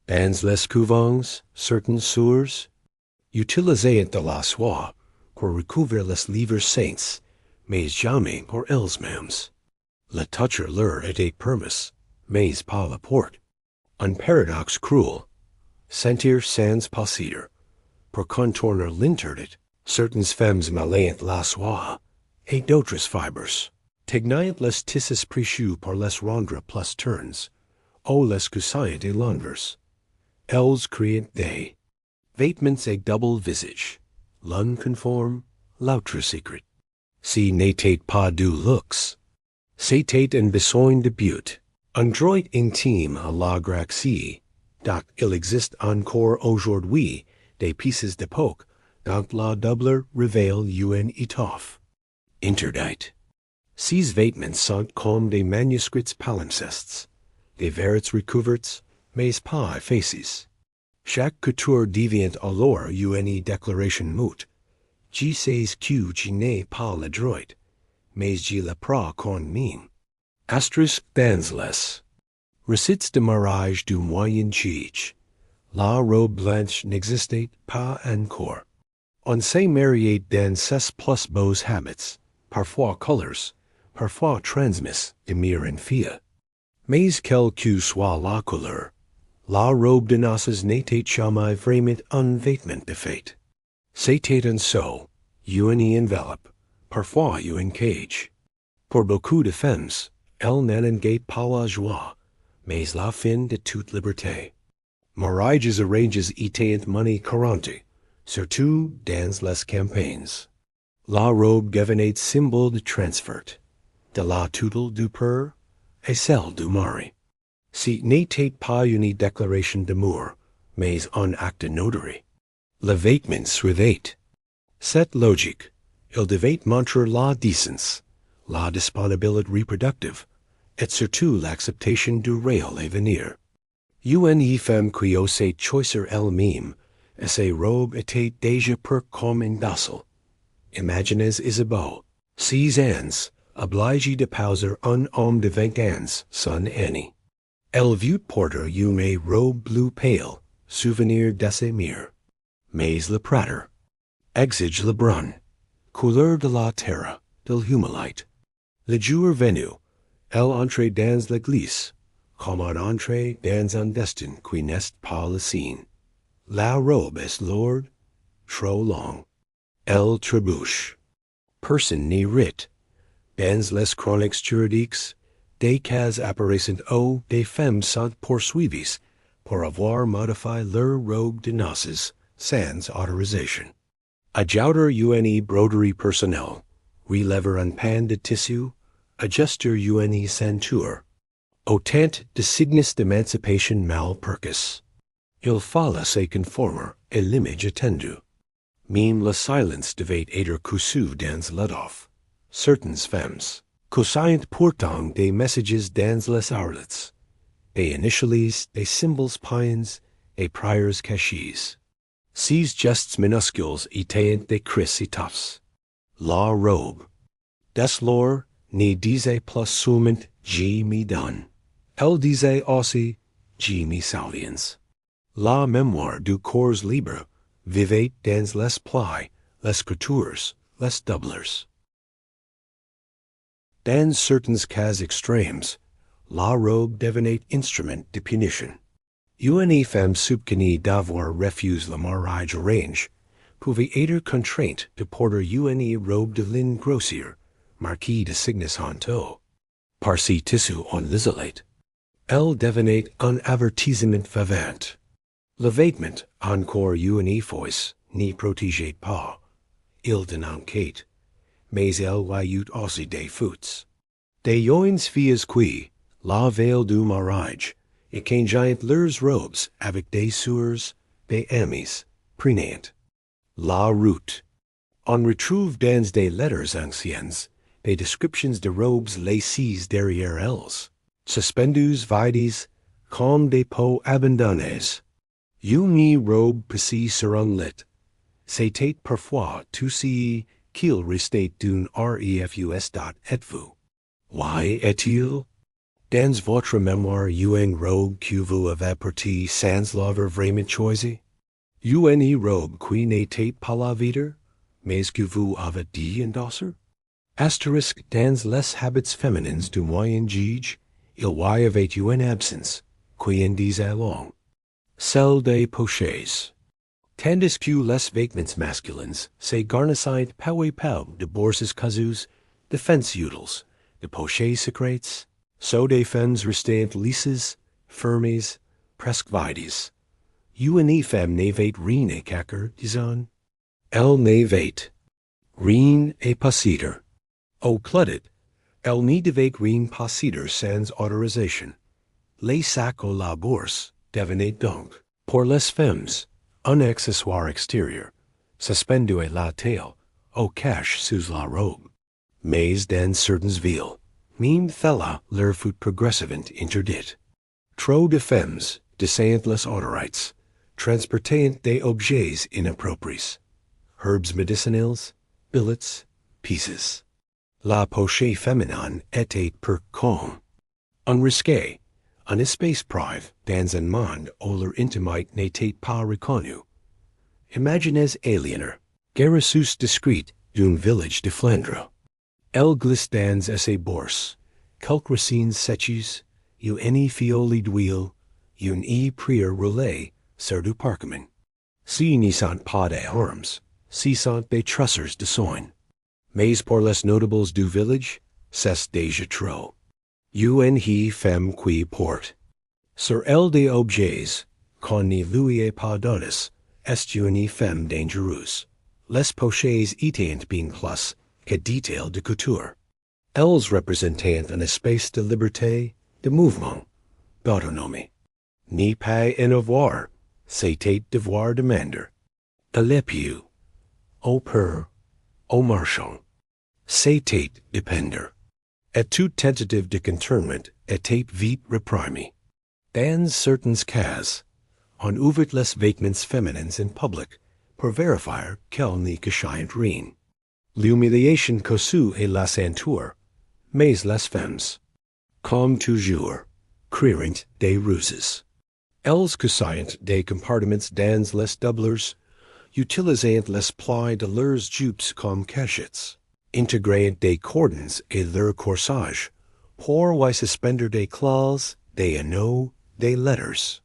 Dans les couvents, certains soeurs, utilisent de la soie pour recouvrir les livres saints, mais jamais pour elles-mêmes. Le toucher leur était permis, mais pas la porte. Un paradoxe cruel. Sentir sans posséder. Pour contourner l'interdit, certaines femmes mêlant la soie et d'autres fibres. Tegniant les tissus précieux pour les rendre plus ternes, ou les coussins des landers. Elles créent des vêtements à double visage, l'un conforme, l'autre secret. Si n'était pas du luxe, c'était un besoin de but, un droit intime à la gracie, dont il existe encore aujourd'hui des pièces d'époque dont la double révèle une étoffe. Interdite. Ces vêtements sont comme des manuscrits palimpsestes, des verits recouverts, mais pas effaces. Chaque couture devient alors une déclaration moute. Je sais que je n'ai pas le droit, mais je le prends con mine. Asterisk dans les recettes de mariage du Moyen Âge. La robe blanche n'existait pas encore. On s'est marié dans ses plus beaux habits, parfois couleurs, parfois transmis de mère en fille. Mais quelle que soit la couleur, la robe de noces n'était jamais vraiment un vêtement de fête. C'était un seau, une enveloppe, parfois une cage. Pour beaucoup de femmes, elle n'en gait pas la joie, mais la fin de toute liberté. Mariages arrangés étaient monnaie courante, surtout dans les campagnes. La robe devenait symbole de transfert, de la tutelle du père et celle du mari. Ce n'était pas une déclaration d'amour, mais un acte notary. Le vêtement suivait. Cette logique, il devait montrer la décence, la disponibilité reproductive, et surtout l'acceptation du réel avenir. Une femme qui osait choisir elle-même, et ses robes étaient déjà peu comme un docile. Imaginez Isabeau, 6 ans, obligée de poser un homme de 20 ans, son Annie. Elle vit porter une robe bleu pâle, souvenir de ses mères. Mais le prater exige le brun, couleur de la terre, de l'humolite. Le jour venu, elle entre dans l'église, comme on entre dans un destin qui n'est pas le sien. La robe est lourde, trop longue. Elle trébuche. Personne n'y rit. Dans les chroniques juridiques, des cas apparaissent où des femmes sont poursuivies pour avoir modifié leur robe de noces sans autorisation. Ajouter une broderie personnelle, relever un pan de tissu, adjuster une ceinture. Autant de signes d'émancipation mal percus. Il fallait se conformer à l'image attendue. Même le silence devait être cousu dans l'adolphe. Certaines femmes, coussant pourtant des messages dans les ourlets, des initiales, des symboles païens et prières cachées. Ces gestes minuscules étaient des cris et tofs. La robe. Des lors ne disait plus seulement je me donne. Elle disait aussi je me souviens. La mémoire du corps libre vivait dans les plis, les coutures, les doublures. Dans certains cas extrêmes, la robe devenait instrument de punition. Une femme soupçonnée d'avoir refusé le mariage arrangé pouvait être contrainte de porter une robe de lin grossière, marquée de signes honteux. Par ces tissus on l'isolate. Elle devenait un avertissement vivant. Le vêtement, encore une fois, n'y protégeait pas. Il dénonçait, mais elle voyait aussi des fautes. Des jeunes filles qui, la veille du mariage, échangeaient leurs robes avec des sœurs, des amis, prenantes. La route. On retrouve dans des lettres anciennes des descriptions de robes laissées derrière elles, suspendues vides, comme des peaux abandonnées. Une robe passée sur un lit, c'était parfois tout ce qu'il restait d'une refus. Why est-il? Dans votre mémoire un rogue que vous avez porté sans l'avoir vraiment choisi? Un rogue qui n'était pas la vidre, mais que vous avez dit endosser? Asterisk dans les habits féminins du Moyen Âge, il y avait une absence, qui en disait long. Celle des pochés. Tandis que les vêtements masculins se garnissent peu à peu de bourses casus, de fences de pochets secrets, so des femmes restent lisses, fermes, presque vides. Une femme n'avait rien à cacher, disons. Elle n'avait rien à posséder. Au cludet, elle n'y devait rien posséder sans autorisation. Les sacs ou la bourse devenaient donc, pour les femmes, un accessoire extérieur, suspendu à la taille, au cache sous la robe. Mais dans certaines villes, même cela leur fut progressivement interdit. Trop de femmes, descendant les autorités, transportant des objets inappropriés, herbes medicinales, billets, pieces. La pochette féminine était per com. Un risqué, un espace privé dans un monde où leur intimité n'était pas reconnu. Imaginez aliéner, guérissus discrète d'un village de Flandre. Elle glisse dans ses bourses, quelques racines sèches, une fiole d'huile, une prière roulée sur du parchemin. Si n'y sont pas des armes, si sont des tresseurs de soin. Mais pour les notables du village, c'est déjà trop. Une femme qui porte sur elle des objets, qu'on ne lui ait pas donnés, est une femme dangereuse. Les pochets étant bien plus que détails de couture. Elles représentant un espace de liberté, de mouvement, d'autonomie. Ni pas en avoir, c'était devoir demander. De l'épieu, au père, au marchand. C'était dépendre. Et toute tentative de contournement était vite réprimée. Dans certains cas, on ouvrit les vêtements féminins en public pour vérifier qu'elles n'y cachent rien. L'humiliation causue est la ceinture, mais les femmes, comme toujours, crieront des ruses. Elles cachent des compartiments dans les doubleurs, utilisant les plis de leurs jupes comme cachettes, intégrant des cordons et leur corsage, pour y suspendre des claws, des anneaux, des letters.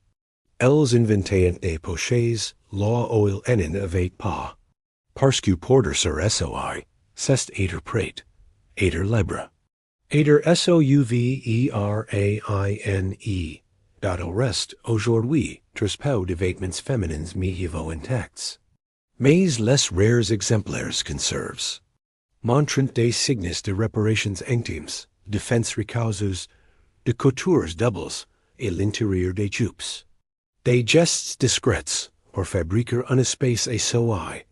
Elles inventent des pochets là où il n'en avait pas. Parce que porter sur SOI, c'est être prêt, être libre. Être SOUVERAINE. Au reste, aujourd'hui, trop de vêtements féminins médiévaux intacts. Mais les rares exemplaires conserves, montrant des signes de réparations intimes, défenses recauses, de coutures doubles et l'intérieur des jupes. Des gestes discrets pour fabriquer un espace à soi,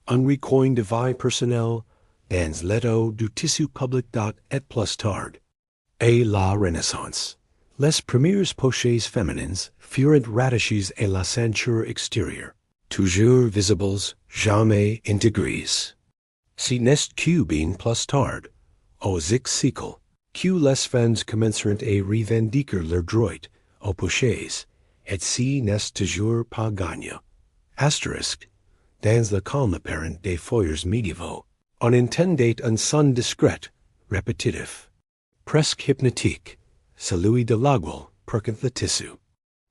un recoin de vie personnelle dans l'étau du tissu public et plus tard. Et la Renaissance. Les premières pochettes féminines furent rattachées à la ceinture extérieure, toujours visibles, jamais intégrées. Si n'est que bien plus tard, au siècle, que les femmes commenceront à revendiquer leur droit aux pochettes, et si n'est toujours pas gagné. Asterisk, dans le calme apparent des foyers médiévaux, on entendait un son discret, répétitif, presque hypnotique, celui de l'aiguille percant le tissu.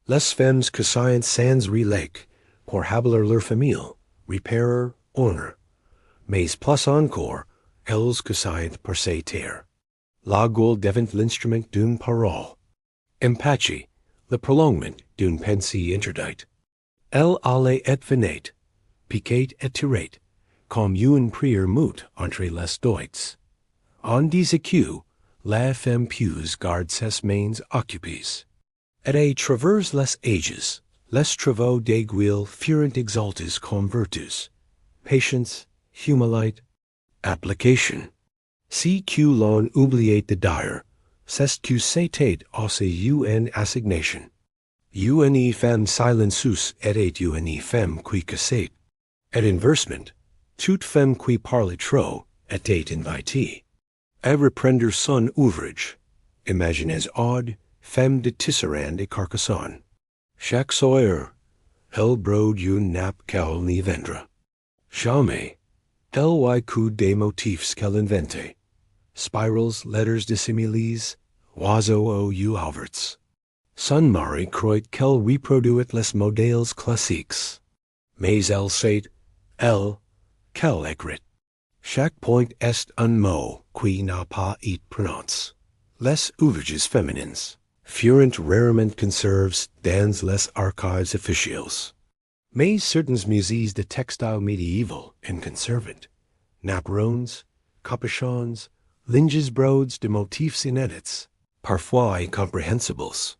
Les femmes cossaient sans relâche, pour habiller leur famille, repairer, honor. Mais plus encore, elles cossaient pour se taire. L'aiguille devint l'instrument d'une parole. Empathie, le prolongement d'une pensée interdite. Elle allait et venait, piquait et tirait, comme une prière mute entre les doigts. On disait que la femme pieuse garde ses mains occupées. Et à travers les ages, les travaux d'aiguille furent exaltés comme vertus, patience, humilité, application. Si que l'on oubliait de dire, c'est que c'était aussi une assignation. Une femme silencieuse était une femme qui cassait. Et inversement, toute femme qui parlait trop était invitée à reprendre son ouvrage, Imagines odd, femme de tisserand et carcassonne. Chaque soir, elle brode une nappe qu'elle n'y vendra. Jamais, elle y coud des motifs qu'elle invente. Spirals, letters de similes, oiseaux ou alverts. Son mari croit qu'elle reproduit les modèles classiques. Mais elle sait, elle, qu'elle écrit. Chaque point est un mot qui n'a pas été prononcé. Les ouvrages féminines furent rarement conservés dans les archives officiels. Mais certains musées de textile médiéval en conservent. Napperons, capuchons, linges brodes de motifs inédits, parfois incomprehensibles.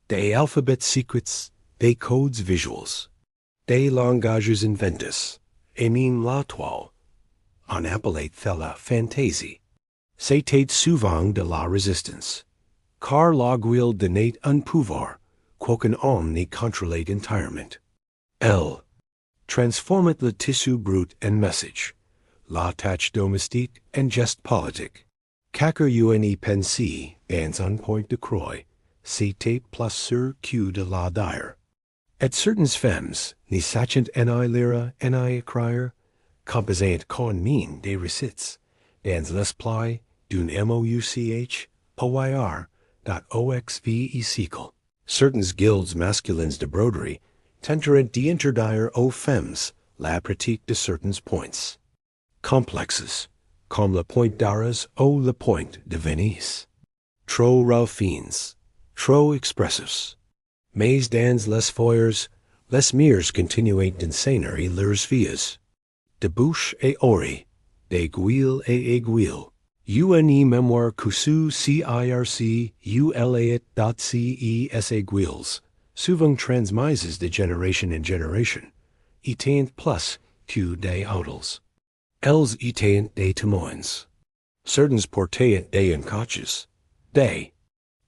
Des alphabets secrets, des codes visuels, des langages inventus, et même la toile, on appelait la fantaisie. C'était souvent de la résistance, car l'aiguille donnait un pouvoir qu'aucun homme n'y contrôlait entièrement. Elle transformait le tissu brut en message, la tâche domestique en geste politique. Qu'acker y pensé dans un point de croix, c'était plus sûr que de la dire. Et certaines femmes n'y sachant en lire en écrire, composant con mine des recettes, dans l'esprit d'un mouch, pouvait cycle. Certains guilds masculins de broderie tenteraient d'interdire aux femmes la pratique de certains points. Complexes, comme le point d'Arras ou le point de Venise. Trop raffines, trop expressifs. Mais dans les foyers, les murs continuaient d'enseigner leurs filles. De bouche et oreille, d'aiguille et aiguille. UNE mémoire cousu CIRC ULAIT.CES aiguilles, souvent transmises de génération en génération, étant plus que des autos. Elles étant des témoins. Certains portaient des encoches, des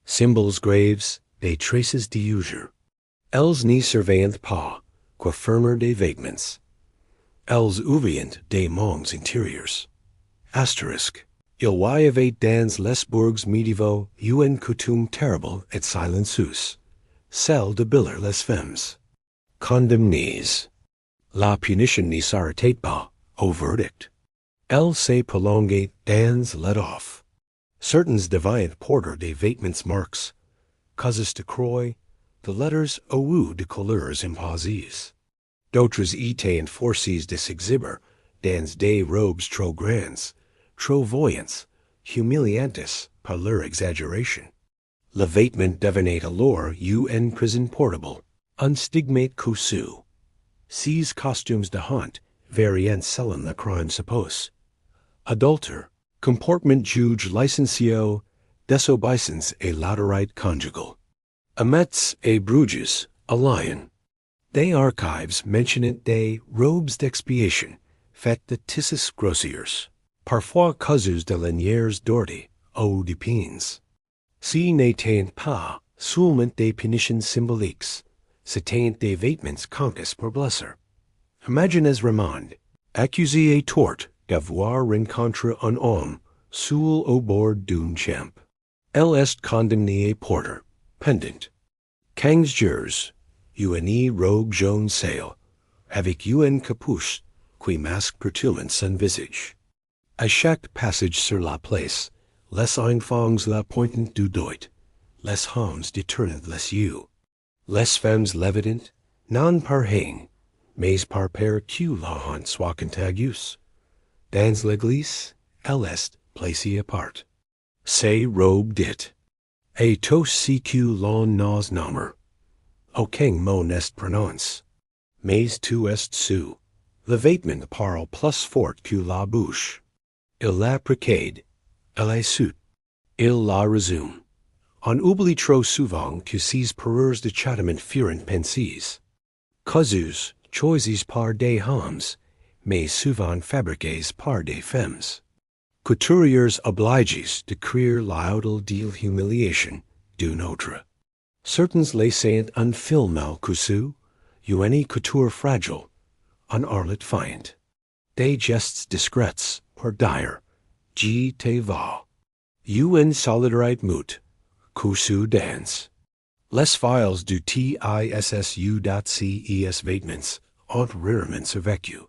symboles graves, des traces d'usure. Elles n'y surveillent pas, qu'affirmer des vêtements. Elles ouvrient des mondes intérieurs. Asterisk. Il y avait dans les bourgs médiévaux une coutume terrible et silencieuse, celle de biller les femmes. Condamnées. La punition n'y s'arrêtait pas au verdict. Elle s'est prolongée dans let-off. Certains deviant porter des vêtements marques, causes de croix, de letters ou de couleurs imposées. D'autres étaient forcés de s'exhiber dans des robes trop grandes, trop voyantes, humiliantes par leur exagération. Le vêtement devenait alors une prison portable, un stigmate cousu. Ces costumes de honte variant selon le crime suppose. Adultère, comportement juge licentieux, désobéissance et latérite conjugale. À Metz et Bruges, à Lyon. Des archives mentionnent des robes d'expiation faites de tissus grossiers, parfois cousus de lanières d'ordi ou de pins. Si n'étaient pas seulement des punitions symboliques, c'étaient des vêtements conquis pour blesser. Imaginez Raymond, accusé et tort d'avoir rencontré un homme seul au bord d'un champ. Elle est condamnée et porter, pendant 15 jours, une robe jaune sale, avec une capuche qui masque perturbant son visage. À chaque passage sur la place, les enfants la pointent du doigt, les hommes détournent les yeux. Les femmes l'évident, non par haine, mais par peur que la honte soit contagieuse. Dans l'église, elle est placée apart. Ces robes dites, et tous si que l'on n'ose nommer. Aucun mot n'est prononcé, mais tout est su. Le vêtement parle plus fort que la bouche. Il la précède, elle est sut, il la résume. On oublie trop souvent que ces parures de châtiment furent pensées. Cousus, choisis par des hommes, mais souvent fabriqués par des femmes. Couturiers obligés de créer l'idole de humiliation d'une autre. Certains laissant un fil mal cousu, une couture fragile, un harlot feint. Des gestes discrets pour dire, G te va. Une solidarité mute, Kusu dance. Les files du tissu.ces vêtements, ont rarement survécu.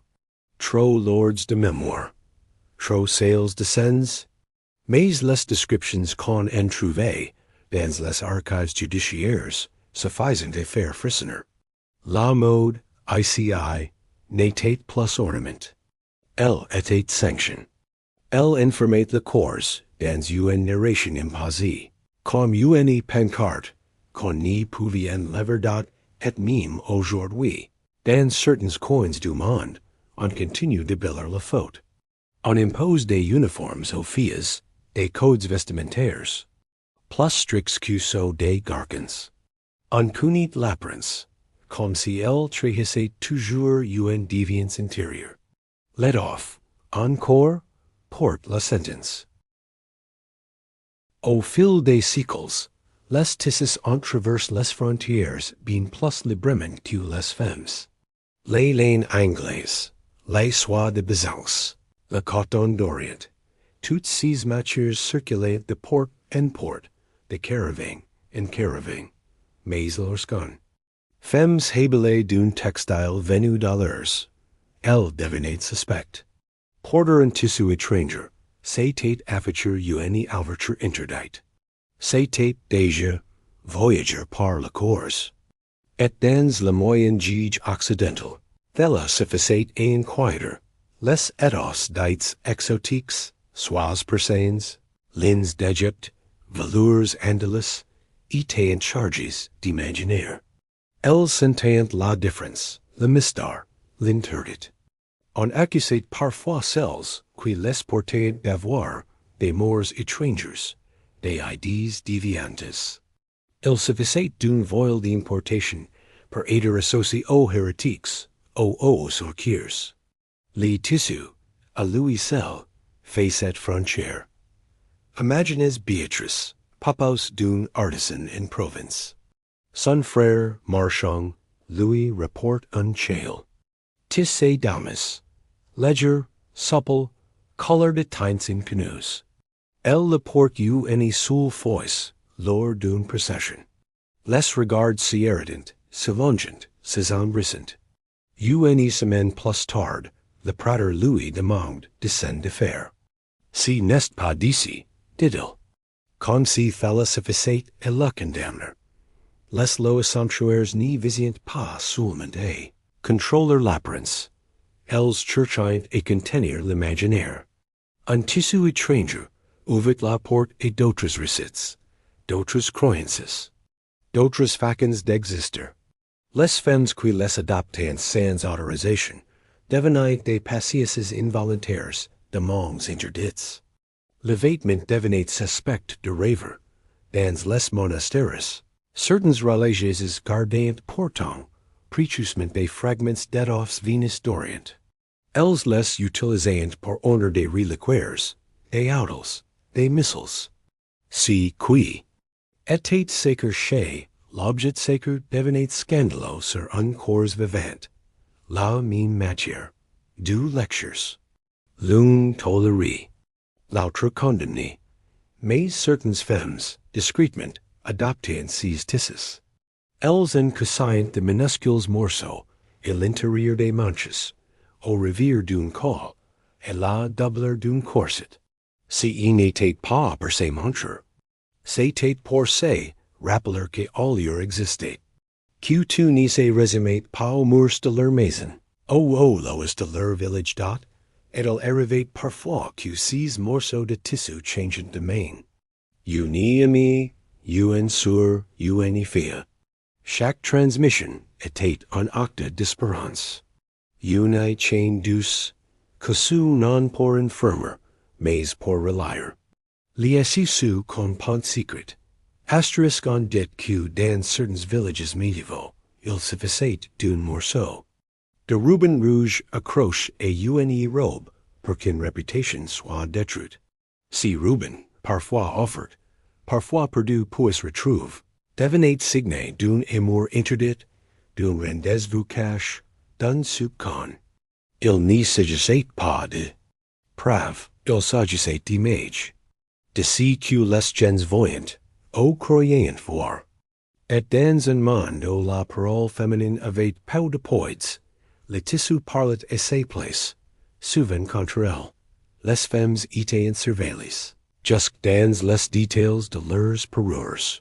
Trop lords de mémoire. Trop sales descends. Mais les descriptions qu'on en trouvé, dans les archives judiciaires, suffisent à faire frissonner. La mode, ICI, n'était plus ornament. Elle était sanction. Elle informate the corps, dans une narration imposée, comme une pancarte, qu'on n'y pouvait lever dot et mime aujourd'hui, dans certains coins du monde, on continue de biller la faute. On impose des uniformes aux filles, des codes vestimentaires, plus stricts que ceux des garçons. On punit l'apparence, comme si elle trahissait toujours une déviance intérieure. Let off, encore, porte la sentence. Au fil des siècles, les tissus ont traversé les frontières bien plus librement que les femmes. Les laines anglaises, les soies de Byzance, le coton d'Orient, toutes ces matières circulaient de port en port, de caravan en caravan, mais lorsqu'on femmes habillées d'un textile venu d'ailleurs, elles devenaient suspectes. Porter en tissu étranger, c'était aperture une ouverture interdite. C'était déjà voyager par la course. Et dans le moyen âge occidental, cela suffisait à inquiéter. Les ethos dites exotiques, soies persanes, lins d'Égypte, velours andalous, étaient en charges d'imaginaire. Elles sentaient la différence, le mystère, l'interdit. On accusait parfois celles qui les portaient d'avoir des mœurs étrangères, des idées déviantes. Il suffisait d'une voile d'importation pour être associé aux hérétiques, aux sorciers. Les tissus, à lui seul, fait cette frontière. Imaginez Béatrice, papaus d'un artisan en province. Son frère, marchand, lui rapporte un châle. Tissé damas, léger, supple, couleur de teintes in canoes. Elle le porte une seule fois, lors d'une procession. Les regards s'irritant, s'allongent, s'embrissent. Une semaine plus tard, le prater lui demande de s'en défaire. Si n'est pas d'ici, dit-il. Comme si fallait suffisait et le condamner. Les lois sanctuaires n'y visitent pas seulement à contrôler l'apparence. Elles cherchent à contenir l'imaginaire. Un tissu étranger ouvre la porte à d'autres recettes, d'autres croyances, d'autres façons d'exister. Les femmes qui les adoptaient sans autorisation devenaient des passeuses involontaires de mondes interdits. Le vêtement devenait suspect de rêver. Dans les monastères, certaines religieuses gardaient pourtant précieusement des fragments d'étoffes Vénus d'Orient. Elles les utilisaient pour honor des reliquaires, des autos, des missals. Si qui était sacré chez l'objet sacré devenait scandaleux sur un corps vivant. La même matière, deux lectures. L'une tolérée, l'autre condamnée. Mais certaines femmes, discrètement, adoptaient ces tissus. Elles en cousaient de minuscules morceaux à l'intérieur des manches, au revers d'un col, et la doublure d'un corset. Si il n'était pas pour ces manches, c'était pour ces rappeler qu'ailleurs existait. Que tu n'y se résumait pas aux murs de leur maison, aux lois de leur village dot, et il arrivait parfois que ces morceaux de tissu changent de main. Une amie, une sœur, une fille. Chaque transmission était un acte d'espérance. Une chaîne douce, cousu non pour infirmer, mais pour relier. Lié sous con pont secret. Asterisk on dit que dans certains villages médiévaux, il suffisait d'un morceau de ruban rouge accroche à une robe pour qu'une réputation soit détruite. Si ruban, parfois offert, parfois perdu puis retrouvé, devenait signé d'un amour interdit, d'un rendez-vous caché, d'un soupçon. Il n'y s'agissait pas de preuve, il s'agissait d'image. De si que les gens voyant, au croyant voir. Et dans un monde où la parole féminine avait peu de poids, le tissu parlait à sa place, souvent contre elle. Les femmes étaient en surveillance, jusque dans les détails de leurs parures.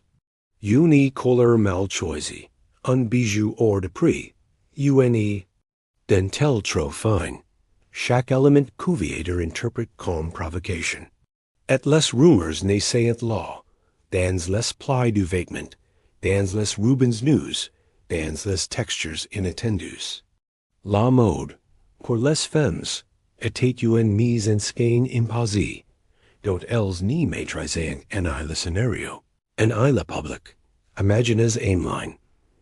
Une couleur mal choisie, un bijou hors de prix, une dentelle trop fine. Chaque élément pouvait être interprété comme provocation. Et les rumeurs naissaient là, dans les plis du vêtement, dans les Rubens news, dans les textures inattendus. La mode, pour les femmes, était une mise en scène imposée, dont elles n'y maîtrisaient en le scénario, en le public. Imaginez Ameline,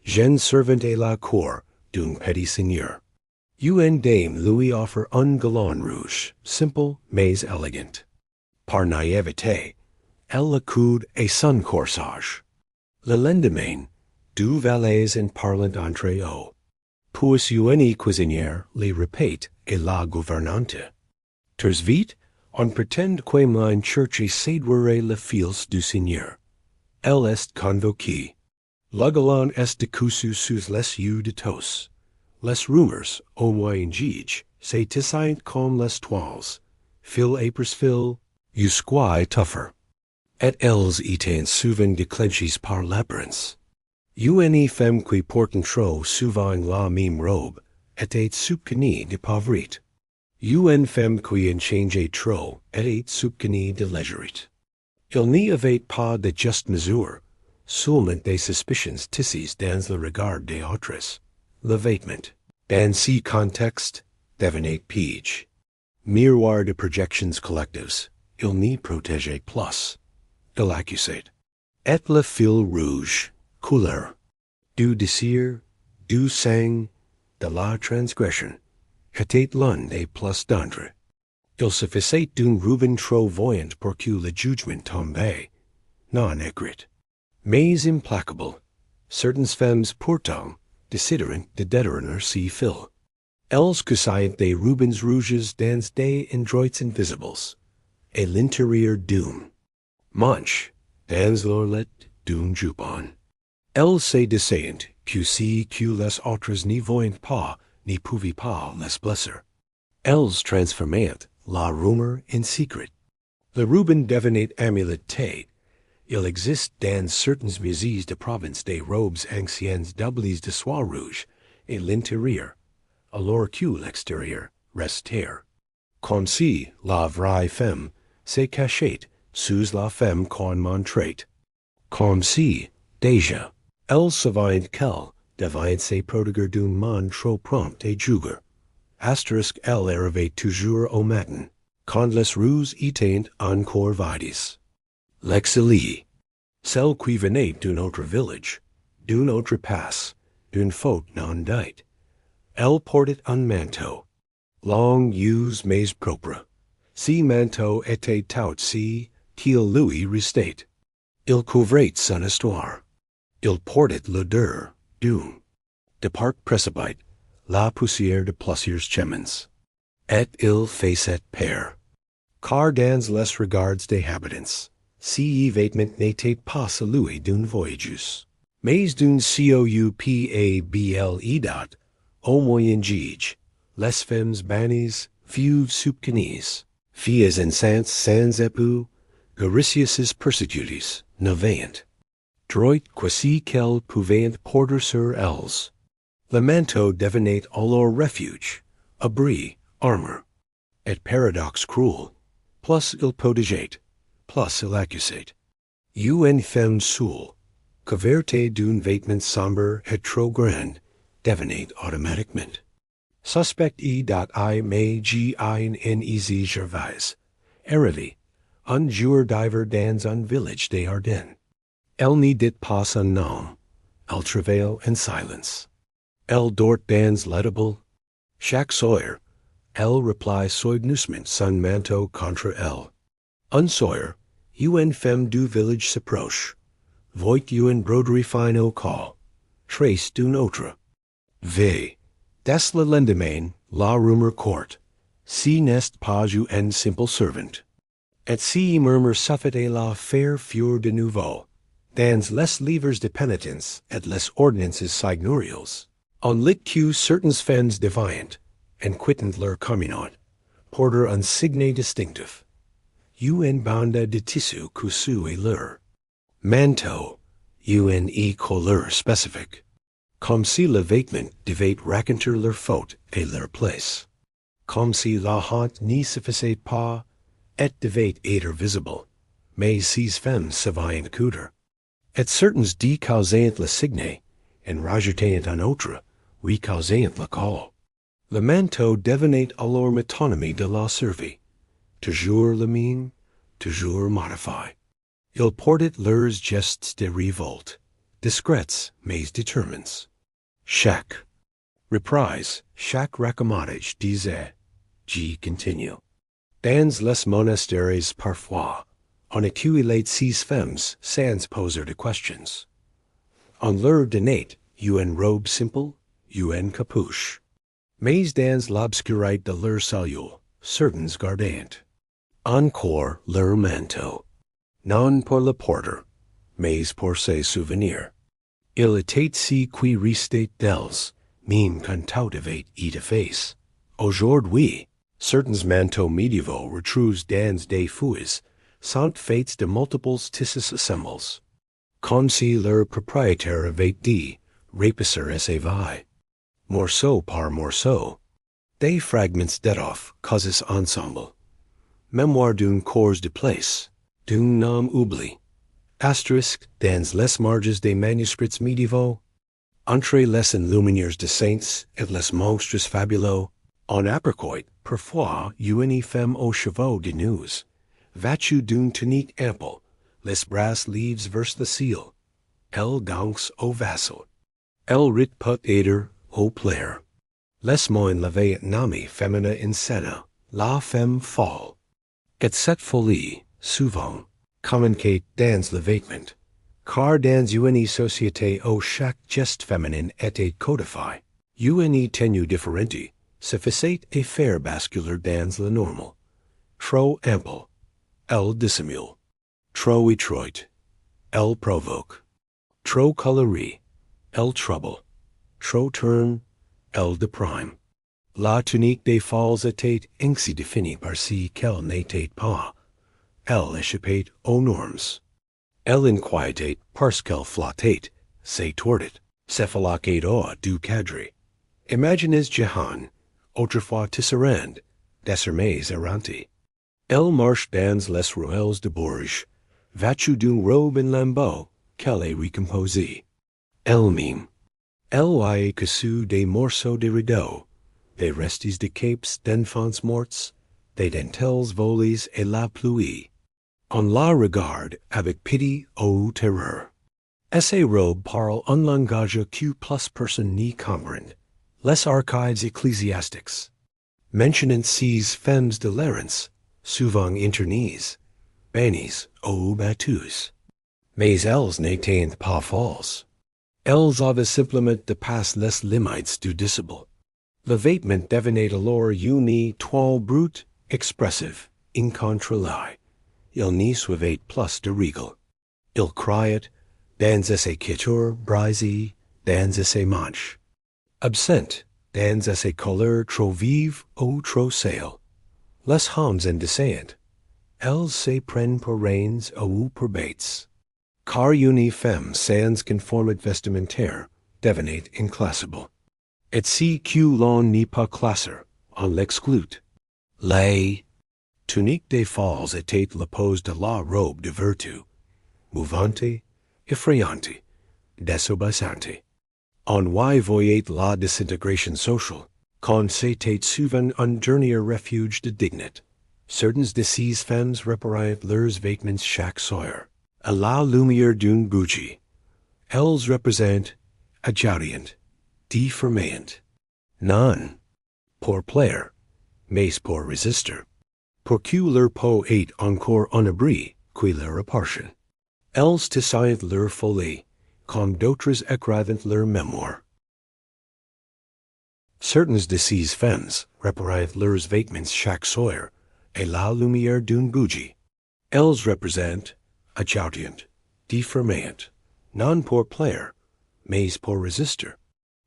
jeune servante à la cour d'un petit seigneur. Une dame lui offre un galon rouge, simple mais élégant. Par naïveté, elle le coude à son corsage. Le lendemain, deux valets en parlant entre eux. Puis une cuisinière les répète et la gouvernante. Ters vite, on pretend qu'Ameline cherche séduire les fils du seigneur. Elle est convoquée. Le galon est décousu sous les yeux de tous. Les rumeurs, au moyen gige, se tissaient comme les toiles. Fil après fil, jusqu'à tougher. Et elles étaient souvent déclenchées par l'apparence. Une femme qui porte trop souvent la même robe était soupçonnée de pauvrette. Une femme qui en changeait trop était soupçonnée de légèreté. Il n'y avait pas de juste mesure, seulement des suspicions tissées dans le regard des autres. Le vêtement, dans ce contexte, devenait piège. Miroir de projections collectives, il n'y protégeait plus. Il accusait. Et le fil rouge, couleur, du désir, du sang, de la transgression, était l'un des plus dangereux. Il suffisait d'un Reuben trop voyant pour que le jugement tombât, non écrit. Mais implacable, certaines femmes pourtant décidèrent de détourner ces fils. Elles cousaient des Reubens rouges dans des endroits invisibles, et l'intérieur d'un manche, dans l'ourlette d'un jupon. Elles se disaient que si que les autres n'y voyaient pas, n'y pouvaient pas les blesser. Elles transformaient la rumeur en secret. Le Reuben devenait amuleté. Il existe dans certains musées de province des robes anciennes doublées de soie rouge, et l'intérieur, alors que l'extérieur, restait. Comme si la vraie femme se cachait sous la femme qu'on montrait. Comme si, déjà, elle savait qu'elle devait se prodiguer d'un monde trop prompt et jugueur. Asterisk elle arrivait toujours au matin, quand les rues étaient encore vides. L'exilie, celle qui venait d'un autre village, d'un autre pass, d'une faute non dite. Elle portait un manteau, long usé mais propre. Ce manteau était tout si qu'il lui restait. Il couvrait son histoire. Il portait l'odeur d'un départ précipité, la poussière de plusieurs chemins. Et il faisait peur. Car dans les regards des habitants, ce vêtement n'était pas celui d'un voyageur, mais d'un coupable. Au moyen gige, les femmes bannies furent soupçonnées, filles enceintes sans époux, guérisseuses persécutées, n'avaient droit quasi qu'elles pouvaient porter sur elles. Le manteau devenait alors refuge, abri, armure. Et paradoxe cruel, plus il protégeait, plus il accusait. Une femme seule, couverte d'un vêtement sombre et trop grand, devenait automatiquement suspect. Imagine Gervais, arrivé, un jour d'hiver dans un village des Ardennes. Elle n'y dit pas son nom, elle travaille en silence. Elle dort dans l'étable. Chaque soir, elle replie soigneusement son manteau contre elle. Un soir, une femme du village s'approche, voit une broderie fine au col, trace d'une autre. V. Dès le lendemain, la rumeur court. Si n'est pas une simple servante. Et si murmure suffit la faire fure de nouveau. Dans les livres de penitence et les ordonnances seigneuriales. On lit que certains femmes deviant, and quittant leur communion, porter un signe distinctif. Un bande de tissu cousu et leur manteau, une couleur spécifique. Comme si le vêtement devait raconter leur faute et leur place. Comme si la honte n'y suffisait pas, et devait être visible, mais ces femmes savaient coudre. Et certains décausant le signe, en rajoutant un autre, recausant le col. Le manteau devenait alors métonymie de la survie, toujours le même, toujours modifié. Ils portaient leurs gestes de révolte, discrets mais déterminés. Chaque reprise, chaque raccommodage disait, G continue. Dans les monastères parfois, on accumulait ces femmes sans poser de questions. On leur donnait une robe simple, une capuche. Mais dans l'obscurité de leur cellule, certains gardant encore leur manteau, non pour le porter, mais pour ses souvenirs. Il était si qui restait d'elles, même quand tout avait été fait. Aujourd'hui, certains manteaux médiévaux retrus dans des fouilles sont faits de multiples tissus assemblés, comme si leur propriétaire avait dit, repasser ses vailles. Morceau par morceau, des fragments d'étoffe causés ensemble. Mémoire d'un corps de place, d'un nom oublié. Asterisk dans les marges des manuscrits médiévaux, entre les enluminures de saints et les monstres fabuleux, on aperçoit parfois une femme aux cheveux de news, vêtue d'une tunique ample, les bras livres vers le ciel. Elle danse au vassal. Elle rit peut-être au plaire. Laisse-moi l'avait nommé féminin in scène, la femme folle. Et cette folie, souvent, communiquée dans le vêtement, car dans une société où chaque geste féminin était codifié, une tenue différente suffisait à faire basculer dans le normal. Trop ample, elle dissimule. Trop étroite, elle provoque. Trop colorée, elle trouble. Trop terne, elle déprime. La tunique des folles était ainsi définie par si qu'elle n'était pas. Elle échappait aux normes. Elle inquiétait parce qu'elle flottait, s'étortait, s'effalaquait hors du cadre. Imaginez Jehan, autrefois tisserand, désormais errante. Elle marche dans les ruelles de Bourges, vêtue d'une robe en lambeaux qu'elle a recomposée. Elle-même. Elle a cousu des morceaux de rideaux, des restes de capes d'enfants morts, des dentelles volées et la pluie. On la regarde avec pitié ou terreur. Ces robes parlent un langage que plus personne n'y comprend. Les archives ecclésiastiques, mentionnant ces femmes de l'errance, souvent internées, bannies ou battues. Mais elles n'étaient pas folles. Elles avaient simplement dépassé les limites du disciple. Le vêtement devenait alors une toile brute, expressive, incontrôlée. Il n'y suivait plus de règles. Il criait, dans ses coutures brisées, dans ses manches. Absent, dans ses couleurs trop vives ou trop sales. Les hommes indécents. Elles se prennent pour reines ou pour bêtes. Car une femme sans conformité vestimentaire devenait inclassable. Et si que l'on n'y pas classer, on l'exclut. Les tuniques des folles étaient l'oppose de la robe de vertu, mouvante, effrayante, désobéissante. On y voyait la désintégration sociale, quand c'était souvent un dernier refuge de dignité. Certaines de ces femmes réparaient leurs vêtements chaque soir, à la lumière d'une bougie. Elles représentent, adjuriant, déformant. Non pour plaire, mais pour résister. Pour que leur peau ait encore un abri qui leur appartient. Elles tissaient leur folie, comme d'autres écrivaient leur mémoire. Certaines de ces femmes réparaient leurs vêtements chaque soir, à la lumière d'une bougie. Elles représentent, adjuriant, Defermant, non pour player, mais pour resistor.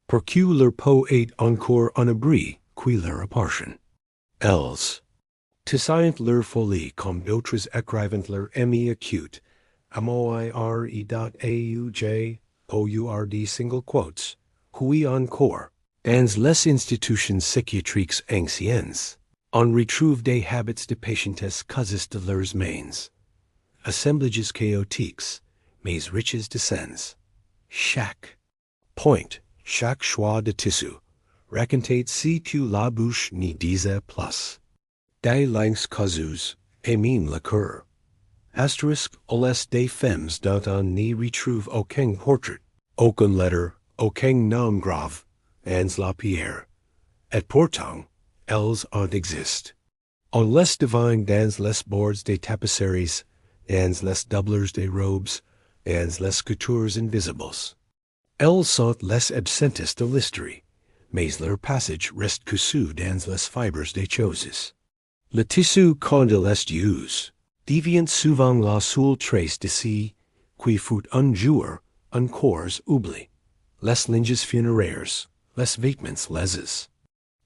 Pour que leur po ait encore un abri, qui leur appartient. Els. Tissaient leur folie comme d'autres écrivent leur emi acute, amoire.auj, pour single quotes, qui encore, dans les institutions psychiatriques anciennes, on retrouve des habits de patientes causes de leurs mains. Assemblages chaotiques, mais riches de sens. Chaque point, chaque choix de tissu, racontate si que la bouche n'y disait plus. Des langues causes, émine le cœur. Asterisk, oles des femmes dont on n'y retrouve aucun portrait, aucune lettre, aucun nom grave, ans la pierre. Et pourtant, elles en existent. On les devine dans les boards des tapisseries, dans les doubleurs des robes, dans les coutures invisibles. Elles sont les absentes de l'histoire, mais leur passage reste cousu dans les fibres des choses. Le tissu quand il est usé devient souvent la seule trace de ce qui fut un jour encore oublié. Les linges funéraires, les vêtements lésés.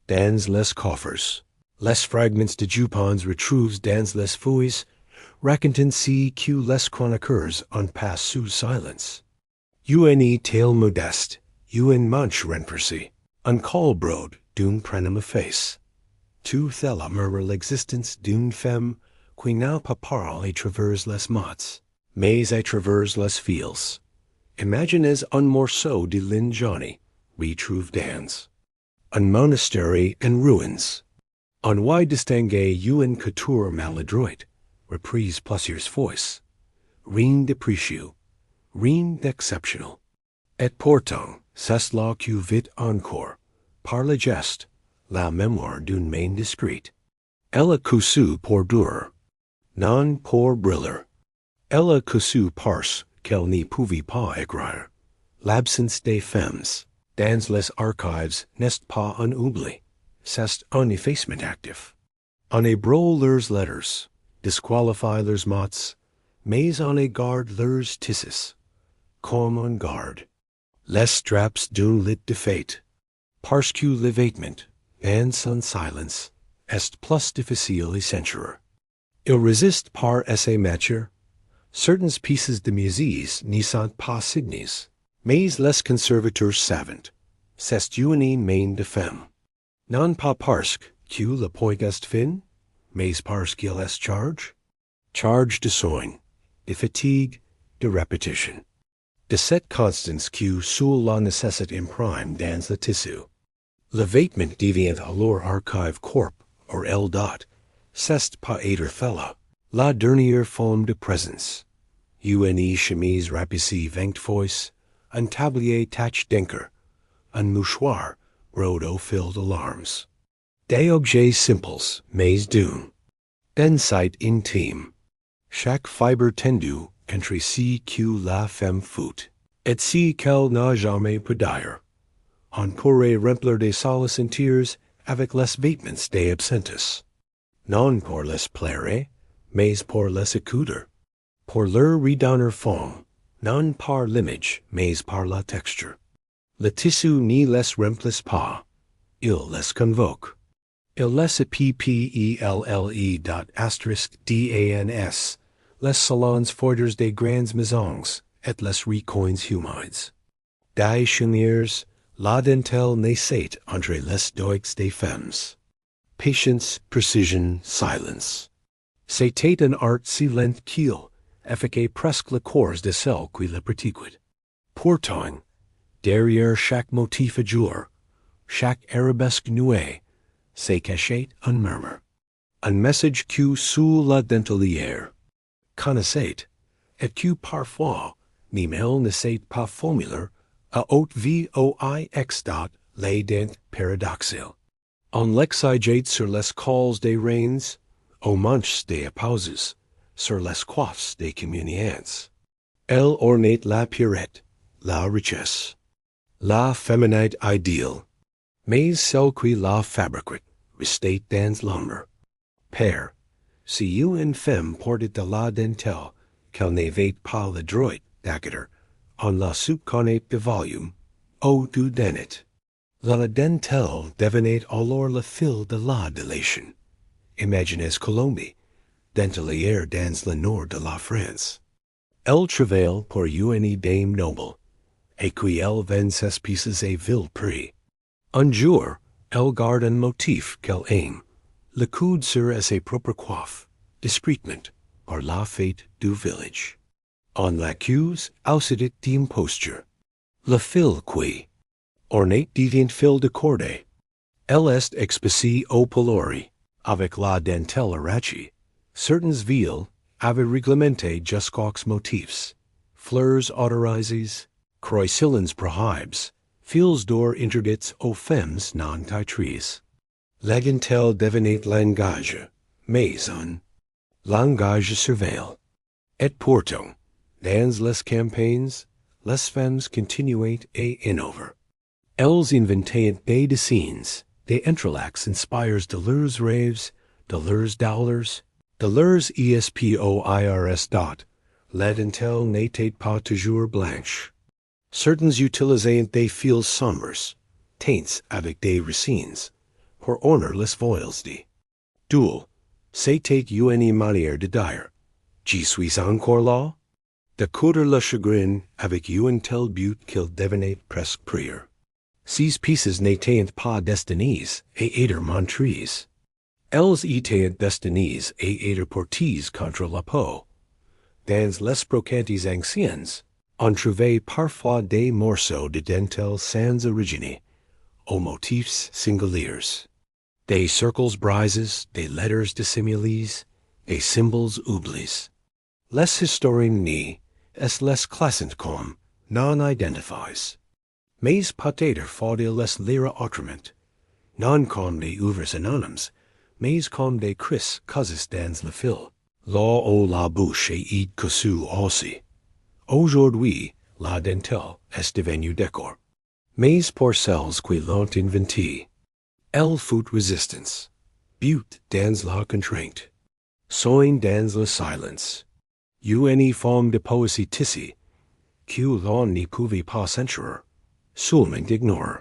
Dans les coffres, les fragments de jupons retrouvés dans les feuilles racontent ce que les chroniqueurs ont passé sous silence. Une tale modeste, une manche renversée, un colbrode d'une prénomme face. Tout cela murmure l'existence d'une femme qui n'a pas parlé et traverse les mots, mais et traverse les fils. Imaginez un morceau de lin jaune, retrouve dans un monastère en ruins. On y distingue une couture maladroite, reprise plusieurs fois. Rien de précieux, rien d'exceptionnel. Et pourtant, c'est là que vit encore, par le geste, la mémoire d'une main discrète. Elle a cousu pour durer, non pour briller. Elle a cousu parce qu'elle n'y pouvait pas écrire. L'absence des femmes, dans les archives, n'est pas un oubli, c'est un effacement actif. On ébrouille leurs lettres, disqualifie leurs mots, mais on garde leurs tissus, comme on garde les straps d'un lit de fête, parce que le vêtement, en son silence, est plus difficile et censureux. Il résiste par essai mature. Certaines pieces de musique n'y sont pas signées, mais les conservateurs savent. C'est une main de femme. Non pas parce que le point est fin, mais parce qu'il est charge. Charge de soin, de fatigue, de répétition. De cette constance que seule la nécessité imprime dans le tissu. Le vêtement devient alors archive corp, or L. C'est pas être fella, la dernière forme de présence. Une chemise rapissée 20 fois, un tablier tache d'encre, un mouchoir broad au fil de larmes. Des objets simples, mais d'une insight intime. Chaque fibre tendue contre ce que la femme fut, et ce qu'elle n'a jamais pu dire. On pourrait remplir des solaces entières avec les vêtements des absentes. Non pour les plaire, mais pour les écouter. Pour leur redonner forme, non par l'image, mais par la texture. Le tissu n'y les remplace pas, il les convoque. Il les dans, les salons forters des grandes maisons, et les recoins humides. Des cheniers, la dentelle naissait entre les doigts des femmes. Patience, precision, silence. C'était un art si lent qu'il effiquait presque le corps de celle qui le pratiquait. Pourtant, derrière chaque motif à jour, chaque arabesque nouée, se cachait un murmure. Un message que sous la dentelière connaissait, et que parfois, même elle ne sait pas formuler, à haute voix les dents paradoxales. On l'exagite sur les cols des reins, aux manches des épouses, sur les coiffes des communiants. Elle ornate la pureté, la richesse, la féminité idéale, mais celle qui la fabriquait restait dans l'ombre. Père, si une femme portait de la dentelle qu'elle n'avait pas le droit d'acquérir en la subconnaître de volume, au du denet. La dentelle devenait alors le fil de la délation. Imaginez Colombie, dentelière dans le nord de la France. Elle travaille pour une dame noble, et qui elle vend ses pieces à vil prix. Un jour, elle garde un motif qu'elle aime, le coude sur ses propres coiffes, discrètement, par la fête du village. On l'accuse aussitôt d'imposture. Le fil qui, ornate devient fil de corde. Elle est expédiée au pilori, avec la dentelle arrachée. Certains villes avaient réglementé jusqu'aux motifs, fleurs autorisées, croissillons prohibés, fils d'or interdits aux femmes non titrées. La dentelle devenait langage, maison, langage surveille. Et pourtant, dans les campagnes, les femmes continuaient à innover. Elles inventaient des dessins, des entrelacs inspires de leurs rêves, de leurs douleurs, de leurs espoirs. La dentelle n'était pas toujours blanche. Certains utilisaient des fils sombres, teints avec des racines, pour orner les voiles de duel. C'était une manière de dire, je suis encore là, de coudre le chagrin avec un tel but qu'il devenait presque prière. Ces pieces n'étaient pas destinées à être montrées. Elles étaient destinées à être portées contre la peau. Dans les brocantes anciennes, on trouvait parfois des morceaux de dentelle sans origine, aux motifs singuliers. Des cercles brisés, des lettres dissimulées, des symboles oubliés. Les historiens ni, es les classent comme non identifiés. Mais peut-être faut-il les lire autrement, non comme des œuvres anonymes, mais comme des cris causés dans le fil. Là où la bouche est cousue aussi. Aujourd'hui, la dentelle est devenue décor. Mais pour celles qui l'ont inventée, elle fut résistance, but dans la contrainte, soin dans le silence. Une forme de poésie tissée, que l'on ne pouvait pas censurer, seulement ignorer.